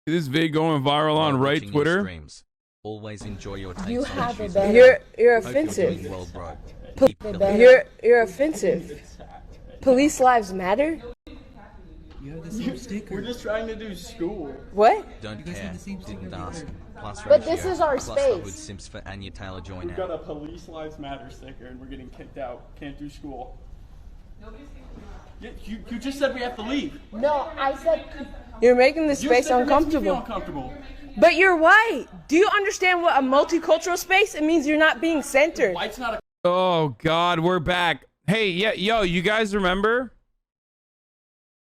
This vid going viral on right Twitter. Streams. Always enjoy your takes You on have issues. you're offensive. Well, bro. You're offensive. Police lives matter? You have the same sticker. We're just trying to do school. What? Don't care. Didn't ask. Plus But ratio, this is our plus the space. Hood Simps for Anya Taylor join We've got out. a Police Lives Matter sticker and we're getting kicked out. Can't do school. You just said we have to leave. No, I said you're making the space uncomfortable. Uncomfortable. But you're white. Do you understand what a multicultural space? It means you're not being centered. White's not a Oh God, we're back. Hey, yeah, yo, you guys remember?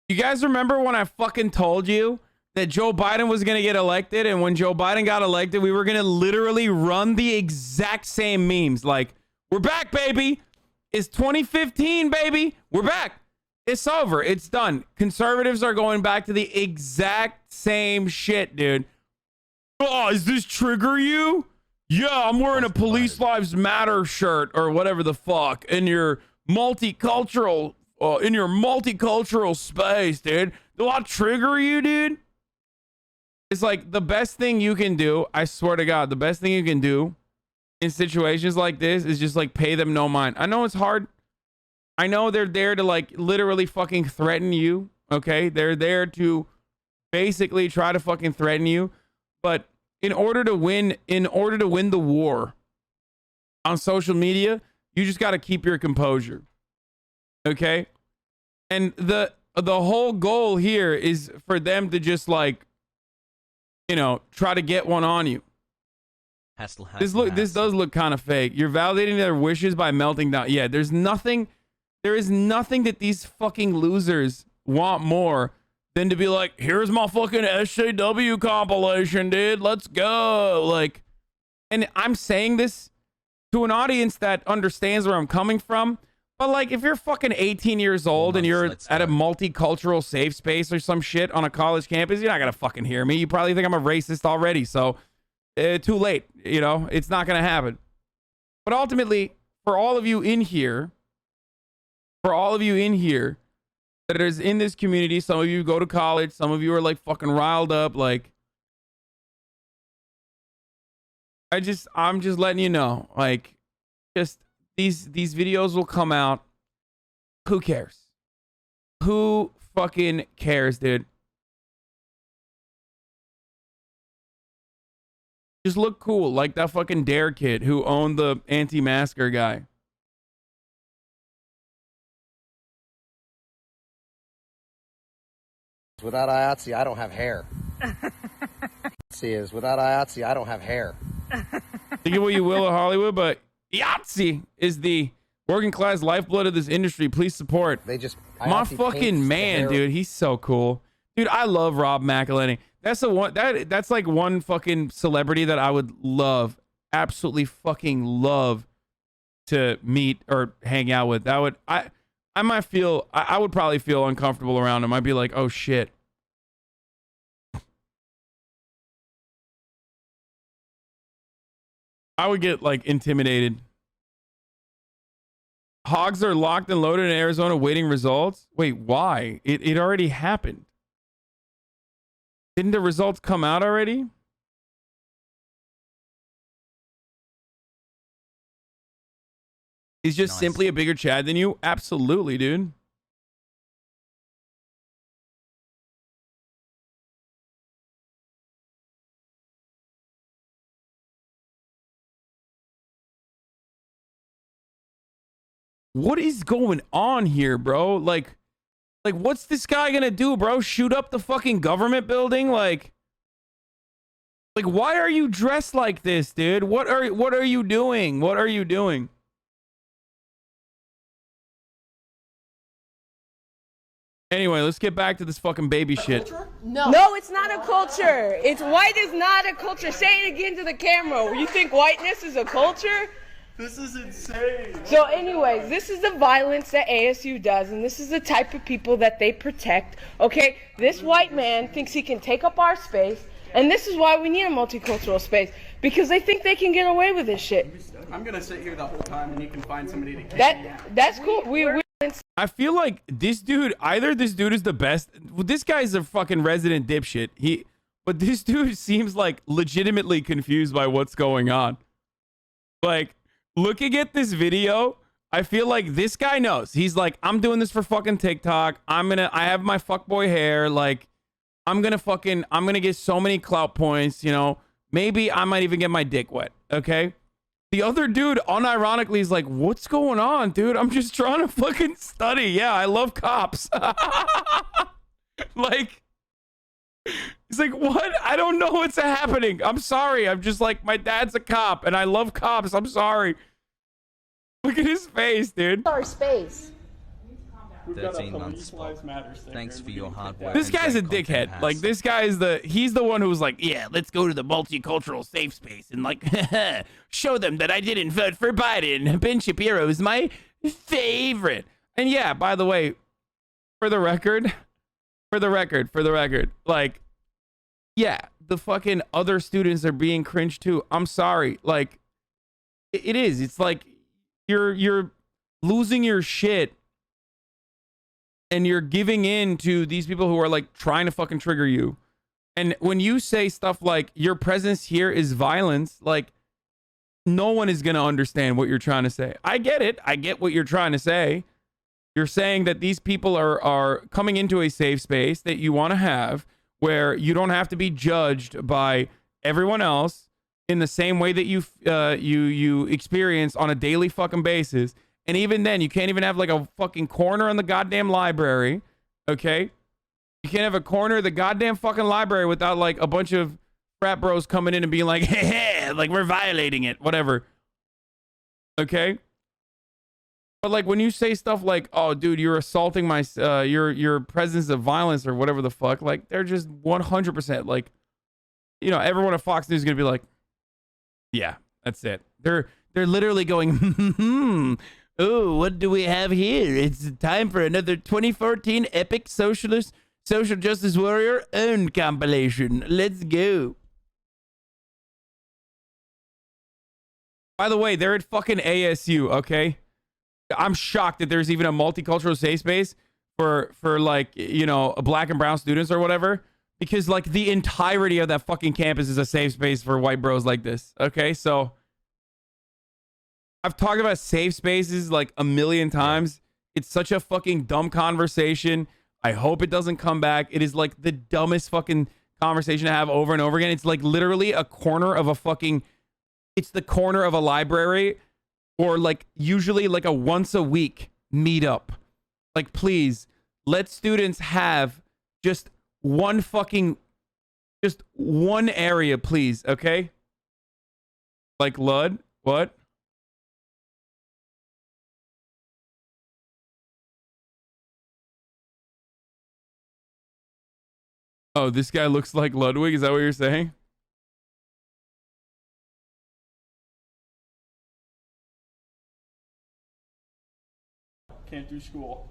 You guys remember when I fucking told you that Joe Biden was gonna get elected, and when Joe Biden got elected, we were gonna literally run the exact same memes. Like, we're back, baby. It's 2015, baby. We're back. It's over. It's done. Conservatives are going back to the exact same shit, dude. Oh, is this trigger you? Yeah, I'm wearing a Police Lives Matter shirt or whatever the fuck in your multicultural space, dude. Do I trigger you, dude? It's like the best thing you can do. I swear to God, the best thing you can do in situations like this is just like pay them no mind. I know it's hard. I know they're there to like literally fucking threaten you. Okay, they're there to basically try to fucking threaten you. But in order to win the war on social media, you just got to keep your composure. Okay? And the whole goal here is for them to just like, you know, try to get one on you. This does look kind of fake. You're validating their wishes by melting down. Yeah, there is nothing that these fucking losers want more than to be like, here's my fucking SJW compilation, dude. Let's go. Like, and I'm saying this to an audience that understands where I'm coming from. But like, if you're fucking 18 years old and you're at a multicultural safe space or some shit on a college campus, you're not gonna fucking hear me. You probably think I'm a racist already. So too late, you know, it's not gonna happen. But ultimately, for all of you in here that is in this community, some of you go to college, some of you are like fucking riled up, like, I'm just letting you know, like, just these videos will come out. Who cares? Who fucking cares, dude? Just look cool, like that fucking Dare kid who owned the anti-masker guy. Without IATSE, I don't have hair. See, is without IATSE, I don't have hair. Think of what you will of Hollywood, but IATSE is the working class lifeblood of this industry. Please support. They just my fucking man, dude. He's so cool, dude. I love Rob McElhenney. That's the one that's like one fucking celebrity that I would love, absolutely fucking love to meet or hang out with. That would I might feel I would probably feel uncomfortable around him. I'd be like, oh shit. I would get like intimidated. Hogs are locked and loaded in Arizona waiting results. Wait, why? It already happened. Didn't the results come out already? He's just simply a bigger Chad than you? Absolutely, dude. What is going on here, bro? Like what's this guy gonna do, bro? Shoot up the fucking government building? Like why are you dressed like this, dude? What are you doing? What are you doing? Anyway, let's get back to this fucking baby shit. No, it's not a culture. It's white is not a culture. Say it again to the camera. You think whiteness is a culture? This is insane. So anyways, this is the violence that ASU does, and this is the type of people that they protect. Okay, this white man thinks he can take up our space, and this is why we need a multicultural space, because they think they can get away with this shit. I'm gonna sit here the whole time and you can find somebody to kick me out. That's cool. I feel like this dude, either this dude is the best. Well, this guy's a fucking resident dipshit. but this dude seems like legitimately confused by what's going on. Like, looking at this video, I feel like this guy knows. He's like, I'm doing this for fucking TikTok. I have my fuckboy hair. Like, I'm gonna get so many clout points, you know. Maybe I might even get my dick wet, okay? The other dude, unironically, is like, what's going on, dude? I'm just trying to fucking study. Yeah, I love cops. Like, he's like, what? I don't know what's happening. I'm sorry. I'm just like, my dad's a cop and I love cops. I'm sorry. Look at his face, dude. Our space. We've got a 13 months, Police Lives Matter sticker, Thanks and for we're your getting hard kicked work. out. This guy's a Great content, dickhead. Like, Has. this guy is he's the one who was like, yeah, let's go to the multicultural safe space and like show them that I didn't vote for Biden. Ben Shapiro is my favorite. And yeah, by the way, for the record, like, yeah, the fucking other students are being cringe too. I'm sorry. Like, it is. It's like you're losing your shit. And you're giving in to these people who are like trying to fucking trigger you. And when you say stuff like your presence here is violence, like no one is going to understand what you're trying to say. I get it. I get what you're trying to say. You're saying that these people are coming into a safe space that you want to have where you don't have to be judged by everyone else in the same way that you experience on a daily fucking basis. And even then, you can't even have like a fucking corner in the goddamn library, okay? You can't have a corner of the goddamn fucking library without like a bunch of frat bros coming in and being like, hey, like we're violating it, whatever. Okay? But like when you say stuff like, oh, dude, you're assaulting my, your presence of violence or whatever the fuck, like they're just 100% like, you know, everyone at Fox News is going to be like, yeah, that's it. They're literally going, oh, what do we have here? It's time for another 2014 epic social justice warrior owned compilation. Let's go. By the way, they're at fucking ASU, okay? I'm shocked that there's even a multicultural safe space for like, you know, black and brown students or whatever. Because like the entirety of that fucking campus is a safe space for white bros like this. Okay, so I've talked about safe spaces like a million times. It's such a fucking dumb conversation. I hope it doesn't come back. It is like the dumbest fucking conversation to have over and over again. It's like literally a corner of a fucking, it's the corner of a library or like usually like a once a week meetup. Like, please let students have just one area, please. Okay. Like Lud, what? Oh, this guy looks like Ludwig. Is that what you're saying? Can't do school.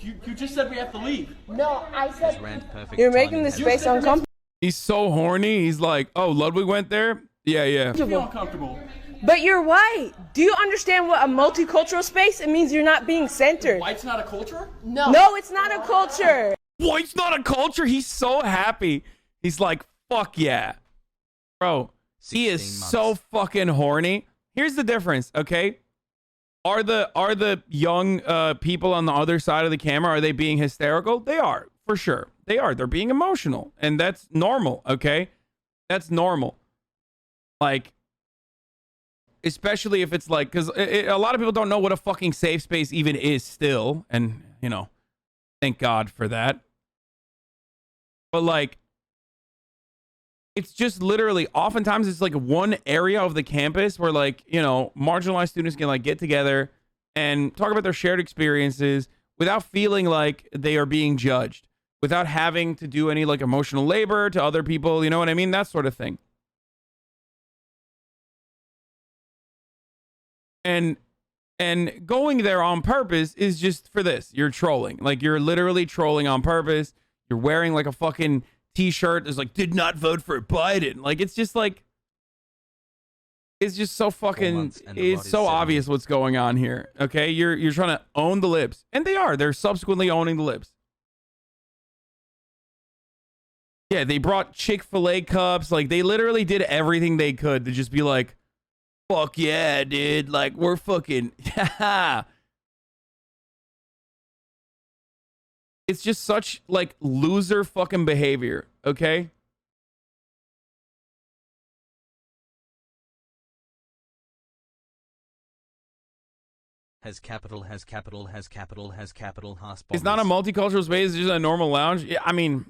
You just said we have to leave. No, I said Rand, perfect You're making timing, this Has. space uncomfortable. He's so horny. He's like, oh, Ludwig went there? Yeah, yeah. I feel uncomfortable. But you're white. Do you understand what a multicultural space? It means you're not being centered. White's not a culture? No, it's not a culture. White's not a culture. He's so happy. He's like, fuck yeah. Bro, he is 16 so months. fucking horny. Here's the difference, okay? Are the young people on the other side of the camera, are they being hysterical? They are, for sure. They are. They're being emotional. And that's normal, okay? That's normal. Like, especially if it's like, because a lot of people don't know what a fucking safe space even is still. And, you know, thank God for that. But like, it's just literally, oftentimes it's like one area of the campus where like, you know, marginalized students can like get together and talk about their shared experiences without feeling like they are being judged, without having to do any like emotional labor to other people. You know what I mean? That sort of thing. And going there on purpose is just for this. You're trolling. Like, you're literally trolling on purpose. You're wearing like a fucking t-shirt that's like, did not vote for Biden. Like, it's just like, it's just so fucking, months and the it's rod is so 7 obvious years. what's going on here. Okay, you're trying to own the libs, and they are. They're subsequently owning the libs. Yeah, they brought Chick-fil-A cups. Like, they literally did everything they could to just be like, fuck yeah, dude. Like, we're fucking, It's just such, like, loser fucking behavior, okay? Has capital, has capital, has capital, has capital, has It's not a multicultural space, it's just a normal lounge. Yeah, I mean,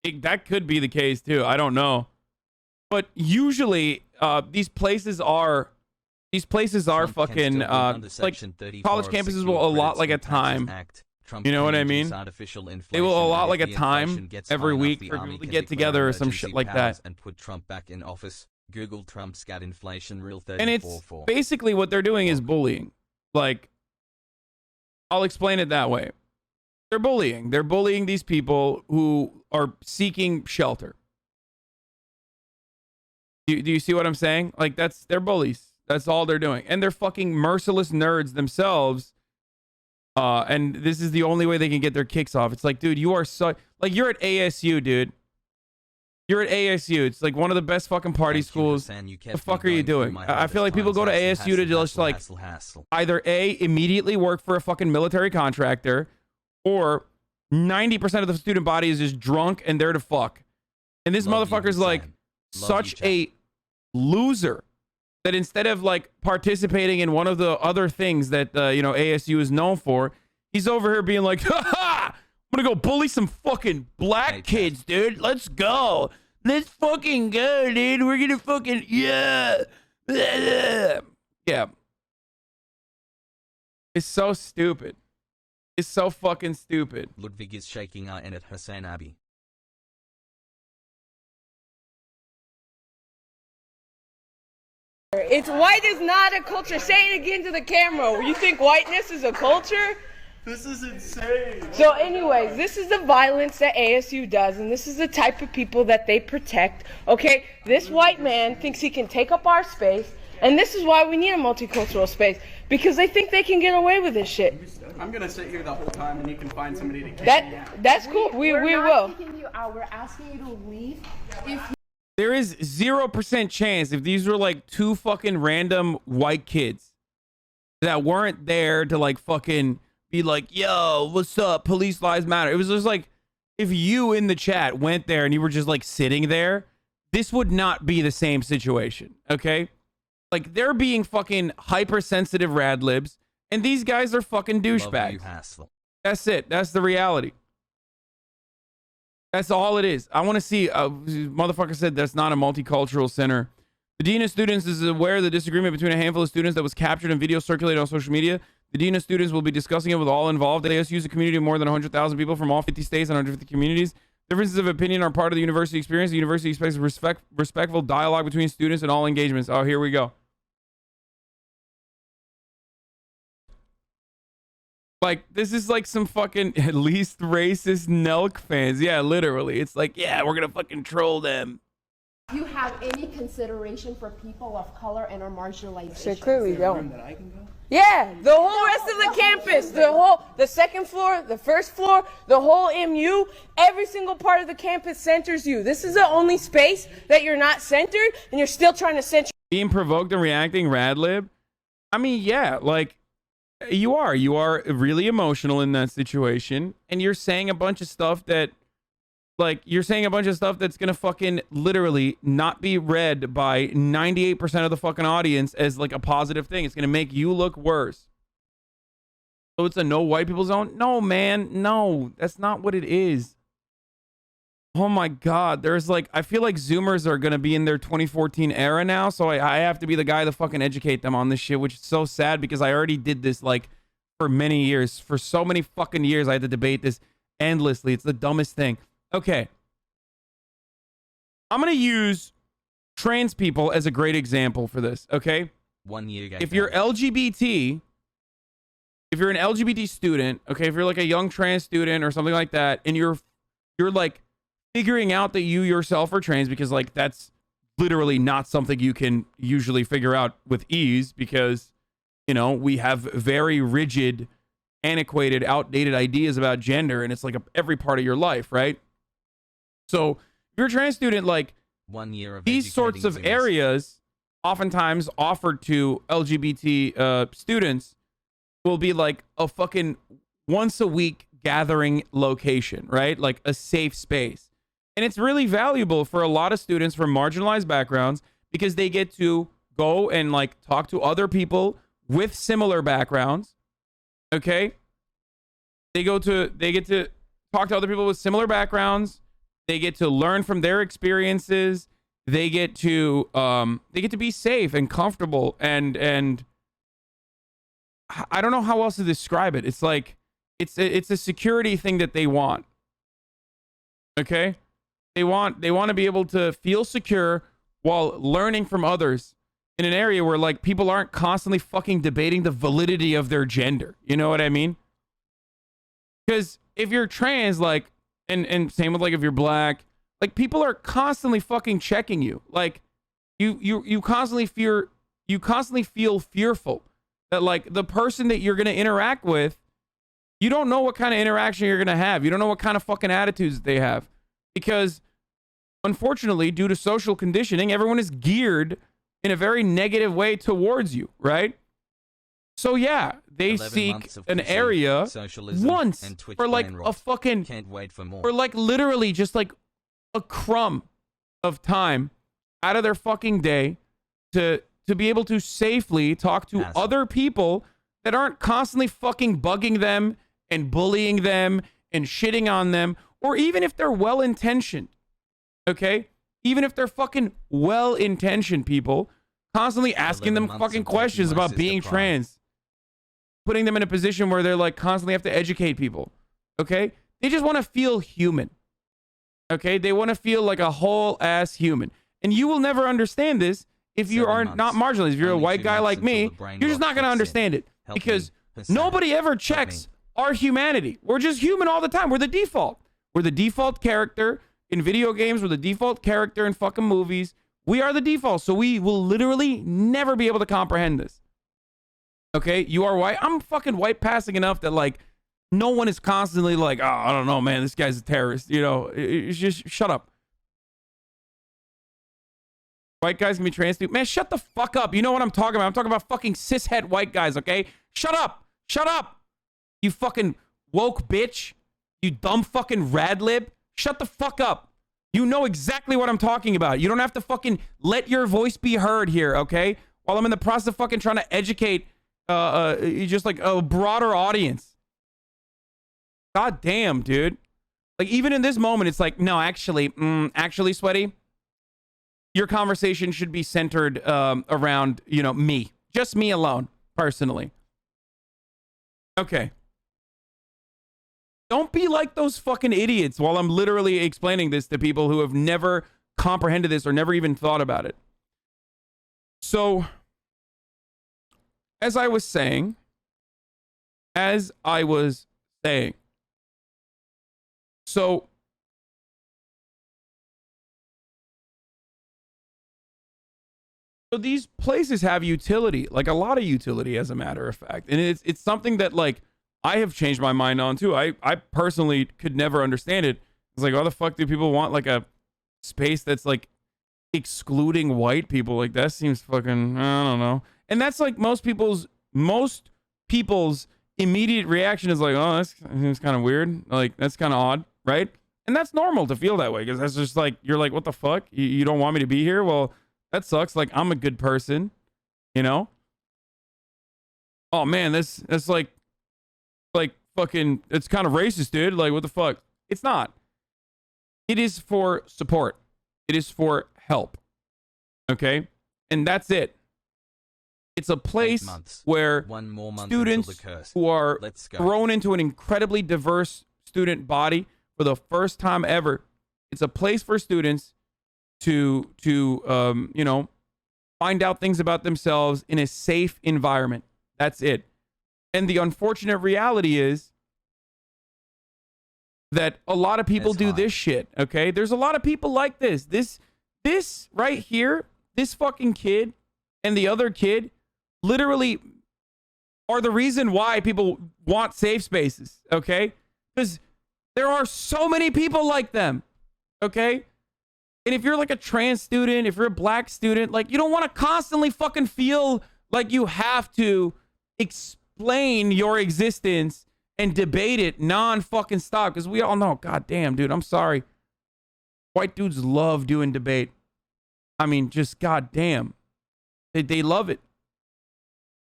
that could be the case, too. I don't know. But usually, these places are fucking, like, college campuses will allot, like, a time. You know what I mean? They will allot, like, a time every week for people to get together or some shit like that. And put Trump back in office. Google Trump scat inflation real 34. And it's basically what they're doing is bullying. Like, I'll explain it that way. They're bullying. They're bullying these people who are seeking shelter. Do you see what I'm saying? Like, they're bullies. That's all they're doing. And they're fucking merciless nerds themselves. And this is the only way they can get their kicks off. It's like, dude, you are so... Like, you're at ASU, dude. You're at ASU. It's like one of the best fucking party schools. What the fuck are you doing? I feel like people go to ASU to just like either A, immediately work for a fucking military contractor, or 90% of the student body is just drunk and there to fuck. And this motherfucker's like such a loser that instead of like participating in one of the other things that ASU is known for, he's over here being like, ha ha! I'm gonna go bully some fucking black kids, dude. Let's go. Let's fucking go, dude. We're gonna fucking, yeah. Yeah. It's so stupid. It's so fucking stupid. Ludwig is shaking our end at Hussein Abbey. It's white is not a culture. Say it again to the camera. You think whiteness is a culture? This is insane. So anyways, this is the violence that ASU does, and this is the type of people that they protect, okay? This white man thinks he can take up our space, and this is why we need a multicultural space, because they think they can get away with this shit. I'm gonna sit here the whole time, and you can find somebody to kick me out. That's cool. We We're will. not kicking you out. We're asking you to leave. There is 0% chance if these were like two fucking random white kids that weren't there to like fucking be like, yo, what's up? Police lives matter. It was just like, if you in the chat went there and you were just like sitting there, this would not be the same situation. Okay. Like, they're being fucking hypersensitive rad libs, and these guys are fucking douchebags. That's it. That's the reality. That's all it is. I want to see. Motherfucker said that's not a multicultural center. The Dean of Students is aware of the disagreement between a handful of students that was captured and video circulated on social media. The Dean of Students will be discussing it with all involved. ASU is a community of more than 100,000 people from all 50 states and 150 communities. Differences of opinion are part of the university experience. The university expects respectful dialogue between students and all engagements. Oh, here we go. Like, this is like some fucking least racist Nelk fans. Yeah, literally. It's like, yeah, we're gonna fucking troll them. You have any consideration for people of color and or marginalization? They clearly don't. That I can go? Yeah, the whole rest of the campus, the second floor, the first floor, the whole MU, every single part of the campus centers you. This is the only space that you're not centered, and you're still trying to center. Being provoked and reacting, Radlib. I mean, yeah, like, you are really emotional in that situation, and you're saying a bunch of stuff that, like, that's gonna fucking literally not be read by 98% of the fucking audience as like a positive thing. It's gonna make you look worse. So it's a no white people zone? No, man, no, that's not what it is. Oh my God, there's like, I feel like Zoomers are gonna be in their 2014 era now, so I have to be the guy to fucking educate them on this shit, which is so sad because I already did this like for many years. For so many fucking years, I had to debate this endlessly. It's the dumbest thing. Okay. I'm gonna use trans people as a great example for this, okay? 1 year ago. If you're LGBT, if you're an LGBT student, okay, if you're like a young trans student or something like that, and you're like figuring out that you yourself are trans, because like that's literally not something you can usually figure out with ease, because you know we have very rigid, antiquated, outdated ideas about gender, and it's like every part of your life, right? So if you're a trans student, like 1 year of these sorts of educating Zoomers. areas oftentimes offered to LGBT students will be like a fucking once a week gathering location, right? Like a safe space. And it's really valuable for a lot of students from marginalized backgrounds because they get to go and like talk to other people with similar backgrounds. Okay? They get to talk to other people with similar backgrounds. They get to learn from their experiences. They get to be safe and comfortable and I don't know how else to describe it. It's like it's a security thing that they want. Okay? They want to be able to feel secure while learning from others in an area where like people aren't constantly fucking debating the validity of their gender. You know what I mean? Because if you're trans, like, and same with like if you're black, like people are constantly fucking checking you. Like you constantly feel fearful that like the person that you're gonna interact with, you don't know what kind of interaction you're gonna have. You don't know what kind of fucking attitudes they have. Because unfortunately, due to social conditioning, everyone is geared in a very negative way towards you, right? So yeah, they 11 seek months of an pussy, area socialism, once and Twitch for like brain a rot. fucking, Can't wait for more. or like literally just like a crumb of time out of their fucking day to be able to safely talk to Asshole. other people that aren't constantly fucking bugging them and bullying them and shitting on them, or even if they're well-intentioned, okay? Even if they're fucking well-intentioned people, constantly asking 11 them months fucking of talking questions my about sister being crying. trans, putting them in a position where they're like constantly have to educate people, okay? They just want to feel human, okay? They want to feel like a whole ass human. And you will never understand this if you 7 are not months. marginalized. If you're a Only white 2 guy months like until me, the brain you're just rot not going to kicks in. understand it Help because me. Hassan, nobody ever help checks me. our humanity. We're just human all the time. We're the default. We're the default character in video games. We're the default character in fucking movies. We are the default. So we will literally never be able to comprehend this. Okay? You are white. I'm fucking white passing enough that like no one is constantly like, oh, I don't know, man, this guy's a terrorist. You know, it's just shut up. White guys can be trans too. Man, shut the fuck up. You know what I'm talking about. I'm talking about fucking cishet white guys, okay? Shut up. Shut up. You fucking woke bitch. You dumb fucking rad lib. Shut the fuck up. You know exactly what I'm talking about. You don't have to fucking let your voice be heard here, okay? While I'm in the process of fucking trying to educate just like a broader audience. God damn, dude. Like even in this moment, it's like, no, actually, Sweaty, your conversation should be centered around, you know, me. Just me alone, personally. Okay. Don't be like those fucking idiots while I'm literally explaining this to people who have never comprehended this or never even thought about it. So, as I was saying, so these places have utility, like a lot of utility, as a matter of fact. And it's something that like I have changed my mind on too. I personally could never understand it. It's like, why the fuck do people want like a space that's like excluding white people? Like that seems fucking, I don't know. And that's like most people's immediate reaction is like, oh, that seems kind of weird. Like that's kind of odd, right? And that's normal to feel that way because that's just like, you're like, what the fuck? You don't want me to be here? Well, that sucks. Like, I'm a good person, you know? Oh, man, that's like fucking, it's kind of racist, dude. Like, what the fuck? It's not. It is for support. It is for help. Okay? And that's it. It's a place where 1 more month students until the curse. who are Let's go. thrown into an incredibly diverse student body for the first time ever, it's a place for students to you know, find out things about themselves in a safe environment. That's it. And the unfortunate reality is that a lot of people do this shit, okay? There's a lot of people like this. This right here, this fucking kid and the other kid literally are the reason why people want safe spaces, okay? Because there are so many people like them, okay? And if you're like a trans student, if you're a black student, like you don't want to constantly fucking feel like you have to explain your existence and debate it non-fucking stop. Because we all know, god damn, dude, I'm sorry. White dudes love doing debate. I mean, just god damn. They love it.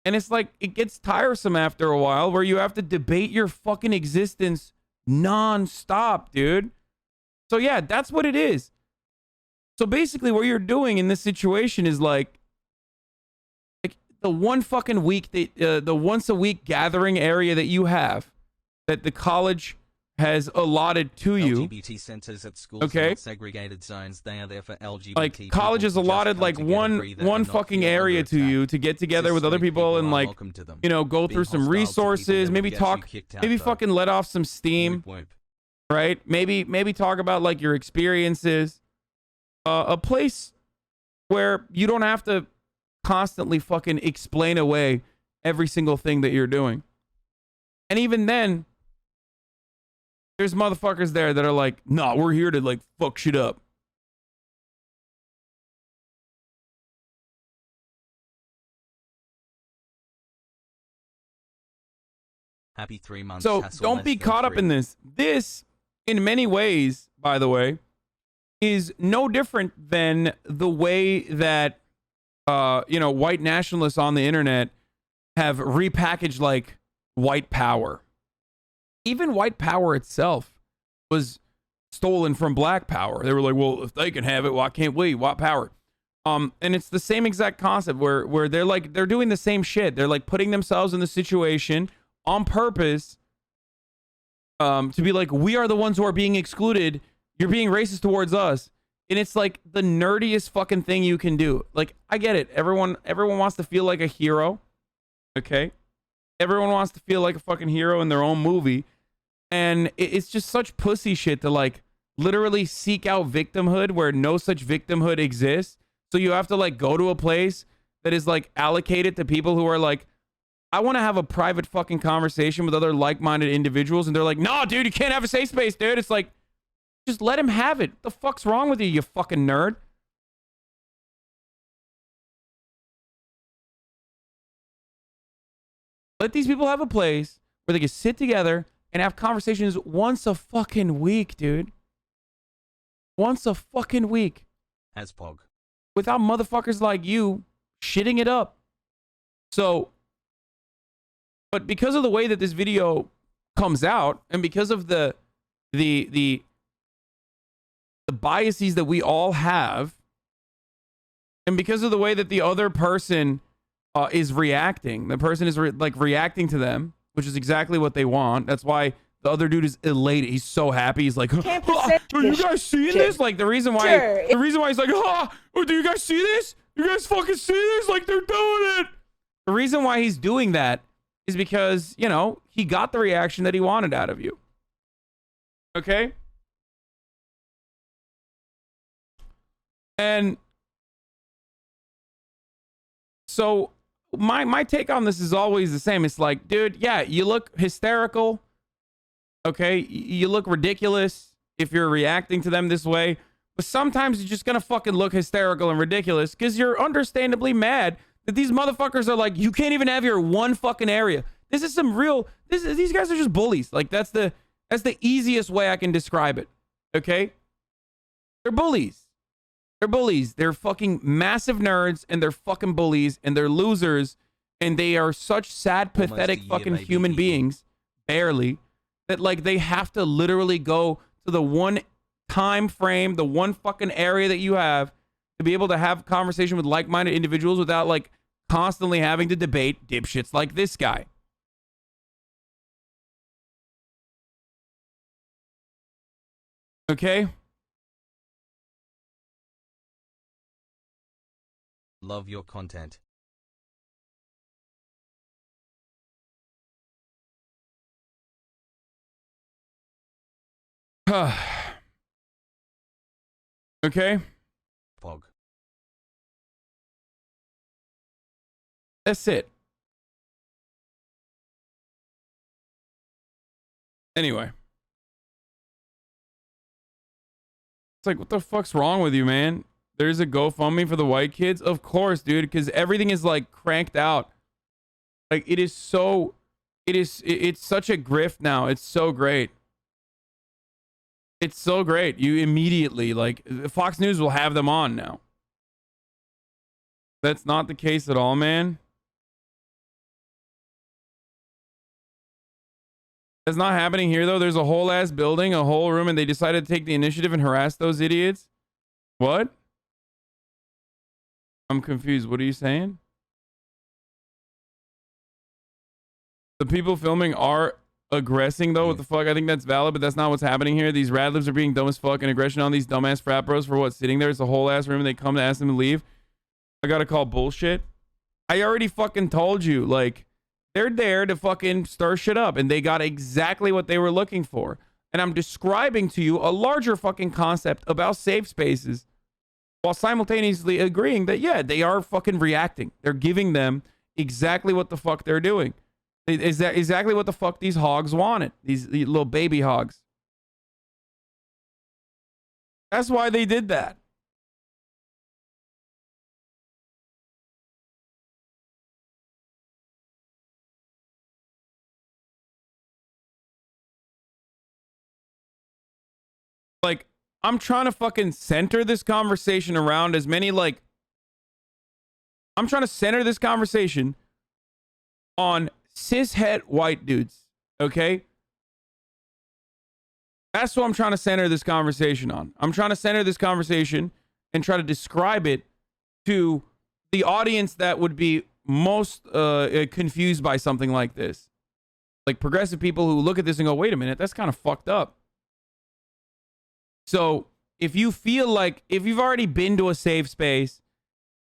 And it's like, it gets tiresome after a while where you have to debate your fucking existence non-stop, dude. So yeah, that's what it is. So basically what you're doing in this situation is like the one fucking week, the once a week gathering area that you have, that the college has allotted to you. LGBT centers at schools Okay. are not segregated zones. They are there for LGBT Like people college has to just allotted come like together, breathe, and one not fucking feel area under to attack. you to get together with Cis other straight people and are like, welcome to them. you know, go Being through some hostile to people resources, will maybe get you talk, kicked out, maybe though. fucking let off some steam, Whoop, whoop. right? Maybe talk about like your experiences. A place where you don't have to constantly fucking explain away every single thing that you're doing. And even then, there's motherfuckers there that are like, nah, we're here to like fuck shit up. Happy 3 months. So hassle don't less be than caught up 3. in this. This, in many ways, by the way, is no different than the way that, you know, white nationalists on the internet have repackaged like white power. Even white power itself was stolen from black power. They were like, well, if they can have it, why can't we? White power. And it's the same exact concept where they're like, they're doing the same shit. They're like putting themselves in the situation on purpose to be like, we are the ones who are being excluded. You're being racist towards us. And it's like the nerdiest fucking thing you can do. Like, I get it. Everyone wants to feel like a hero. Okay? Everyone wants to feel like a fucking hero in their own movie. And it's just such pussy shit to like literally seek out victimhood where no such victimhood exists. So you have to like go to a place that is like allocated to people who are like, I want to have a private fucking conversation with other like-minded individuals. And they're like, no, dude, you can't have a safe space, dude. It's like, just let him have it. What the fuck's wrong with you, you fucking nerd? Let these people have a place where they can sit together and have conversations once a fucking week, dude. Once a fucking week. As Pog. Without motherfuckers like you shitting it up. So, but because of the way that this video comes out, and because of the biases that we all have, and because of the way that the other person is reacting, the person is reacting to them, which is exactly what they want. That's why the other dude is elated. He's so happy. He's like, are you guys seeing this? Like the reason why he's like, oh, do you guys see this? You guys fucking see this? Like they're doing it. The reason why he's doing that is because, you know, he got the reaction that he wanted out of you. Okay? And so my take on this is always the same. It's like, dude, yeah, you look hysterical. Okay? You look ridiculous if you're reacting to them this way. But sometimes you're just gonna fucking look hysterical and ridiculous because you're understandably mad that these motherfuckers are like, you can't even have your one fucking area. This is some real, these guys are just bullies. Like that's the easiest way I can describe it. Okay? They're bullies. They're bullies. They're fucking massive nerds and they're fucking bullies and they're losers and they are such sad, pathetic fucking human beings, barely, that like they have to literally go to the one time frame, the one fucking area that you have to be able to have conversation with like-minded individuals without like constantly having to debate dipshits like this guy. Okay? Love your content. Okay? Pog. That's it. Anyway. It's like, what the fuck's wrong with you, man? There's a GoFundMe for the white kids? Of course, dude, because everything is like cranked out. Like it's such a grift now. It's so great. It's so great. You immediately, like, Fox News will have them on now. That's not the case at all, man. That's not happening here, though. There's a whole ass building, a whole room, and they decided to take the initiative and harass those idiots. What? I'm confused. What are you saying? The people filming are aggressing, though. What the fuck? I think that's valid, but that's not what's happening here. These rad libs are being dumb as fuck, and aggression on these dumbass frat bros for what? Sitting there. It's a whole ass room, and they come to ask them to leave. I gotta call bullshit. I already fucking told you, like, they're there to fucking stir shit up, and they got exactly what they were looking for. And I'm describing to you a larger fucking concept about safe spaces while simultaneously agreeing that, yeah, they are fucking reacting. They're giving them exactly what the fuck they're doing. Is that exactly what the fuck these hogs wanted? These little baby hogs. That's why they did that. Like, I'm trying to fucking center this conversation around as many, like, I'm trying to center this conversation on cishet white dudes, okay? That's what I'm trying to center this conversation on. I'm trying to center this conversation and try to describe it to the audience that would be most confused by something like this. Like progressive people who look at this and go, wait a minute, that's kind of fucked up. So if you feel like, if you've already been to a safe space,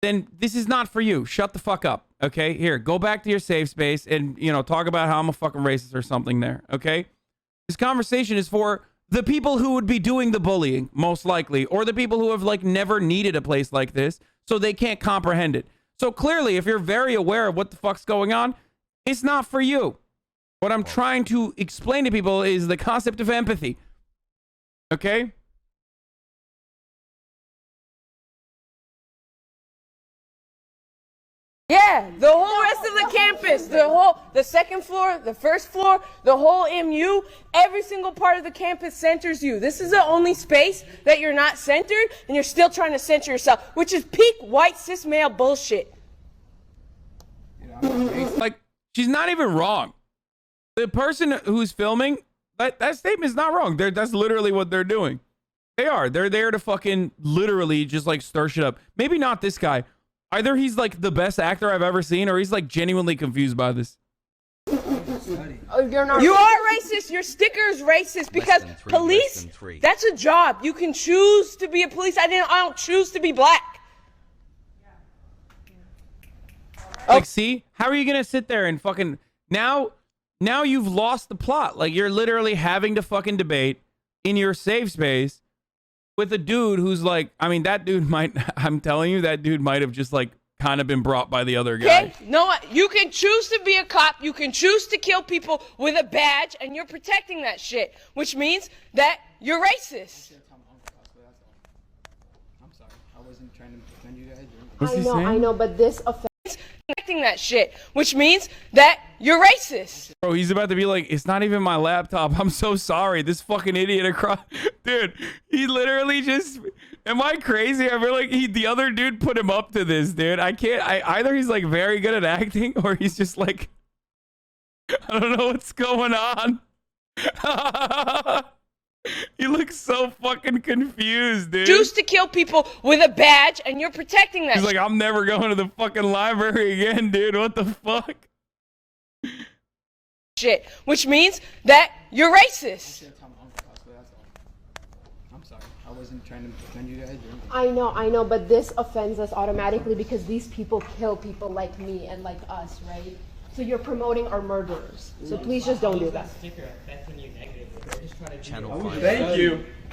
then this is not for you. Shut the fuck up. Okay, here, go back to your safe space and, you know, talk about how I'm a fucking racist or something there. Okay, this conversation is for the people who would be doing the bullying, most likely, or the people who have like never needed a place like this, so they can't comprehend it. So clearly, if you're very aware of what the fuck's going on, it's not for you. What I'm trying to explain to people is the concept of empathy. Okay. Yeah, the whole rest of the campus, the second floor, the first floor, the whole MU, every single part of the campus centers you. This is the only space that you're not centered, and you're still trying to center yourself, which is peak white cis male bullshit. Like, she's not even wrong. The person who's filming, that statement is not wrong. That's literally what they're doing. They're there to fucking literally just like stir shit up. Maybe not this guy. Either he's like the best actor I've ever seen, or he's like genuinely confused by this. Oh, you're not. You are racist. Your sticker is racist because police. That's a job. You can choose to be a police. I don't choose to be black. Like, see, how are you gonna sit there and fucking now you've lost the plot. Like, you're literally having to fucking debate in your safe space with a dude who's like, I mean, that dude might, I'm telling you, that dude might have just like kind of been brought by the other guy. Okay, no, you can choose to be a cop. You can choose to kill people with a badge, and you're protecting that shit, which means that you're racist. I'm sorry. I wasn't trying to defend you guys. What's he saying? I know, but this offends. Protecting that shit, which means that you're racist. Bro, he's about to be like, it's not even my laptop. I'm so sorry. This fucking idiot across, dude. He literally just. Am I crazy? I feel like the other dude put him up to this, dude. I can't. Either he's like very good at acting, or he's just like, I don't know what's going on. He looks so fucking confused, dude. Choose to kill people with a badge, and you're protecting that. He's like, I'm never going to the fucking library again, dude. What the fuck? Shit, which means that you're racist. I'm sorry. I wasn't trying to defend you guys. I know, but this offends us automatically because these people kill people like me and like us, right? So you're promoting our murderers. So please just don't do that. Channel 5.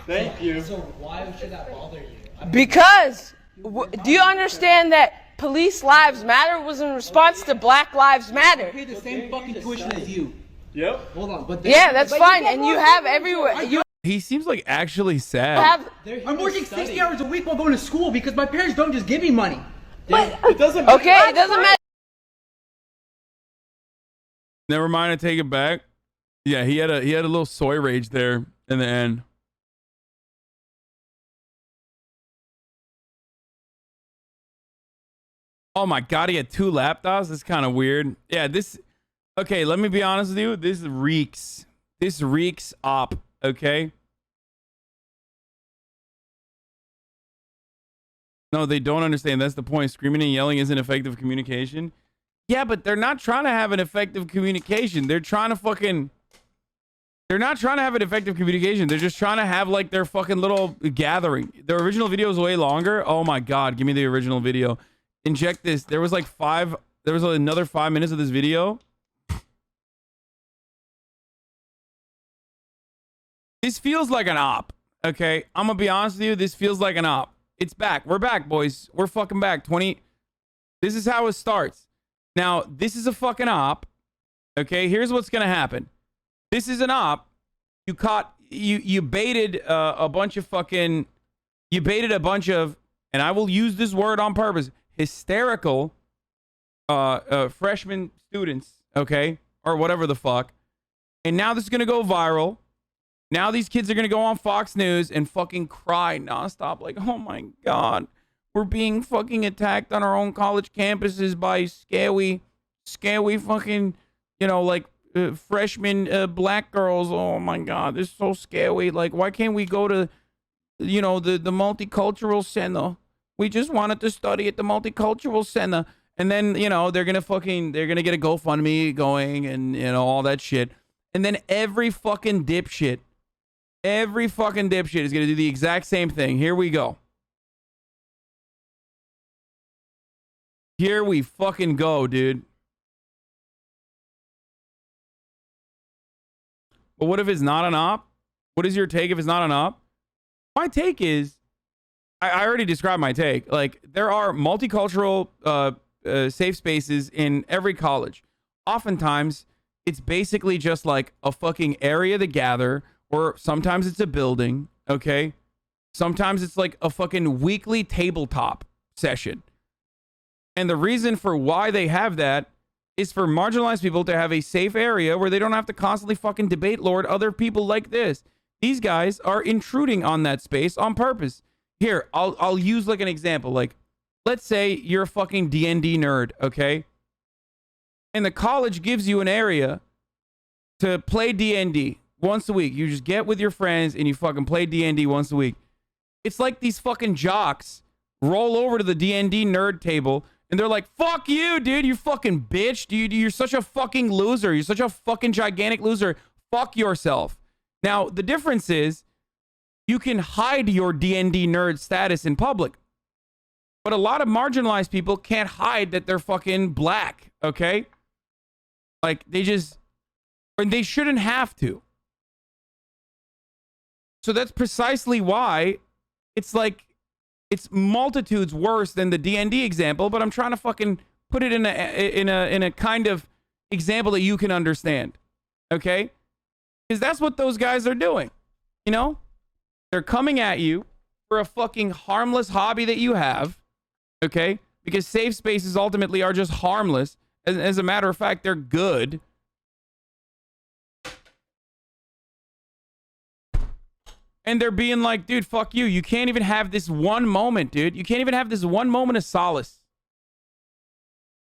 Thank you. So why should that bother you? Because, do you understand that police lives matter was in response to Black Lives Matter? I pay the same fucking tuition as you. Yep. Hold on, but Yeah, that's fine, and you have everywhere. He seems like actually sad. I'm working 60 hours a week while going to school because my parents don't just give me money. But It doesn't. okay, it doesn't matter. Never mind, I take it back. Yeah, he had a little soy rage there in the end. Oh my god, he had 2 laptops. That's kind of weird. Yeah, this. Okay, let me be honest with you. This reeks. This reeks op. Okay. No, they don't understand. That's the point. Screaming and yelling isn't effective communication. Yeah, but they're not trying to have an effective communication. They're trying to fucking. They're not trying to have an effective communication. They're just trying to have like their fucking little gathering. The original video is way longer. Oh my god, give me the original video. Inject this. There was like 5. There was another 5 minutes of this video. This feels like an op. Okay, I'm gonna be honest with you. This feels like an op. It's back. We're back, boys. We're fucking back. 20. This is how it starts. Now, this is a fucking op. Okay, here's what's gonna happen. This is an op. You baited a bunch of fucking. You baited a bunch of, and I will use this word on purpose, hysterical freshman students, okay? Or whatever the fuck. And now this is gonna go viral. Now these kids are gonna go on Fox News and fucking cry nonstop, like, oh my god, we're being fucking attacked on our own college campuses by scary fucking, you know, like freshman black girls. Oh my god, this is so scary. Like, why can't we go to, you know, the multicultural center? We just wanted to study at the multicultural center. And then, you know, they're gonna get a GoFundMe going and, you know, all that shit. And then every fucking dipshit is gonna do the exact same thing. Here we go. Here we fucking go, dude. But what if it's not an op? What is your take if it's not an op? My take is, I already described my take. Like, there are multicultural safe spaces in every college. Oftentimes, it's basically just like a fucking area to gather, or sometimes it's a building, okay? Sometimes it's like a fucking weekly tabletop session. And the reason for why they have that is for marginalized people to have a safe area where they don't have to constantly fucking debate lord other people like this. These guys are intruding on that space on purpose. Here, I'll use like an example. Like, let's say you're a fucking D&D nerd, okay? And the college gives you an area to play D&D once a week. You just get with your friends and you fucking play D&D once a week. It's like these fucking jocks roll over to the D&D nerd table and they're like, fuck you, dude. You fucking bitch. Dude, you're such a fucking loser. You're such a fucking gigantic loser. Fuck yourself. Now, the difference is you can hide your D&D nerd status in public. But a lot of marginalized people can't hide that they're fucking black, okay? Like, they shouldn't have to. So that's precisely why it's like, it's multitudes worse than the D&D example, but I'm trying to fucking put it in a kind of example that you can understand, okay? Because that's what those guys are doing, you know? They're coming at you for a fucking harmless hobby that you have, okay? Because safe spaces ultimately are just harmless. As a matter of fact, they're good. And they're being like, dude, fuck you. You can't even have this one moment, dude. You can't even have this one moment of solace.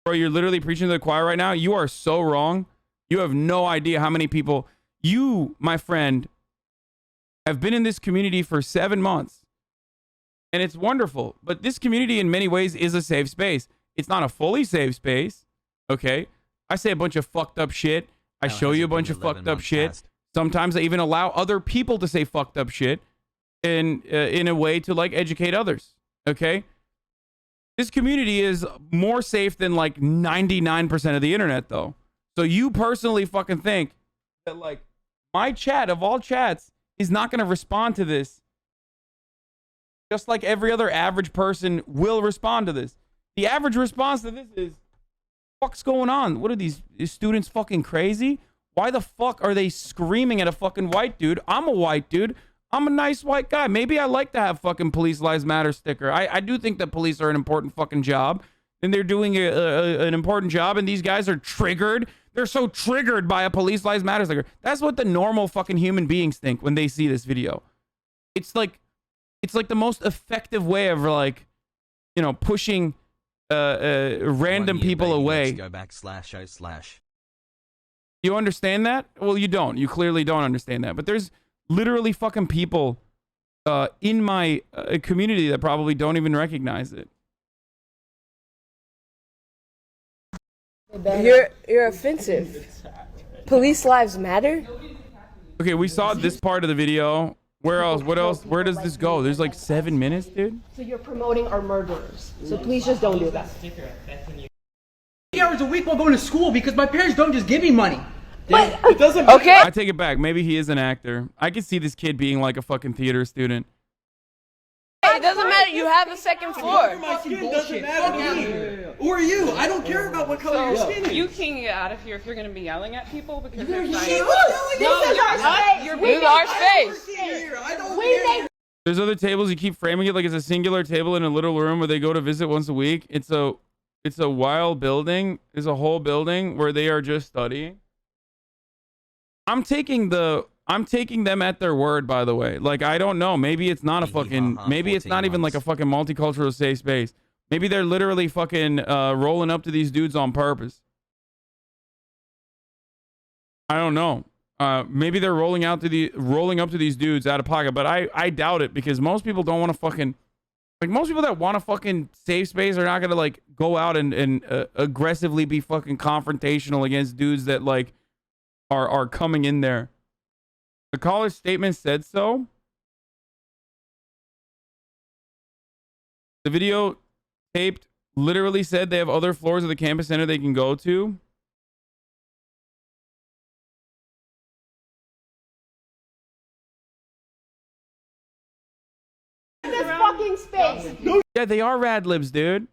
Bro, you're literally preaching to the choir right now. You are so wrong. You have no idea how many people... You, my friend, have been in this community for 7 months. And it's wonderful. But this community in many ways is a safe space. It's not a fully safe space. Okay? I say a bunch of fucked up shit. I show you a bunch of fucked up shit. Sometimes I even allow other people to say fucked up shit in a way to like educate others. Okay? This community is more safe than like 99% of the internet though. So you personally fucking think that like my chat of all chats is not going to respond to this just like every other average person will respond to this. The average response to this is, what's going on? What are these students fucking crazy? Why the fuck are they screaming at a fucking white dude? I'm a white dude. I'm a nice white guy. Maybe I like to have fucking Police Lives Matter sticker. I do think that police are an important fucking job, and they're doing an important job, and these guys are triggered. They're so triggered by a Police Lives Matter sticker. That's what the normal fucking human beings think when they see this video. It's like the most effective way of, like, you know, pushing random people away. Go back /o/. You understand that? Well, you don't. You clearly don't understand that. But there's literally fucking people in my community that probably don't even recognize it. You're offensive. Police lives matter? Okay, we saw this part of the video. Where else? What else? Where does this go? There's like 7 minutes, dude. So you're promoting our murderers. So please just don't do that. 8 hours a week while going to school because my parents don't just give me money. But, It doesn't. okay. I take it back. Maybe he is an actor. I could see this kid being like a fucking theater student. It doesn't matter. You have a second floor. My skin doesn't matter to me. Or you. I don't care about what color your skin is. You can get out of here if you're going to be yelling at people because they're This is our space. This is our space. I don't care. There's other tables. You keep framing it like it's a singular table in a little room where they go to visit once a week. It's a wild building. It's a whole building where they are just studying. I'm taking them at their word, by the way. Like, I don't know. Maybe it's not a fucking, maybe it's not even like a fucking multicultural safe space. Maybe they're literally fucking rolling up to these dudes on purpose. I don't know. Maybe they're rolling up to these dudes out of pocket, but I doubt it, because most people don't want to fucking, like, most people that want a fucking safe space are not gonna like go out and aggressively be fucking confrontational against dudes that like are coming in there. The college statement said so. The video taped literally said they have other floors of the campus center they can go to. This fucking space. Yeah, they are rad libs, dude.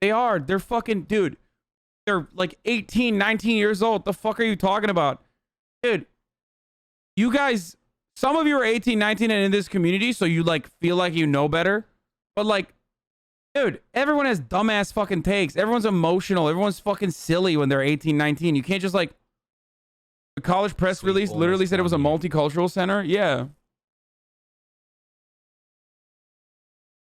They are. They're fucking, dude. They're like 18, 19 years old. The fuck are you talking about? Dude, you guys, some of you are 18, 19 and in this community, so you like feel like you know better. But like, dude, everyone has dumbass fucking takes. Everyone's emotional. Everyone's fucking silly when they're 18, 19. You can't just like, the college press release literally said it was a multicultural center. Yeah.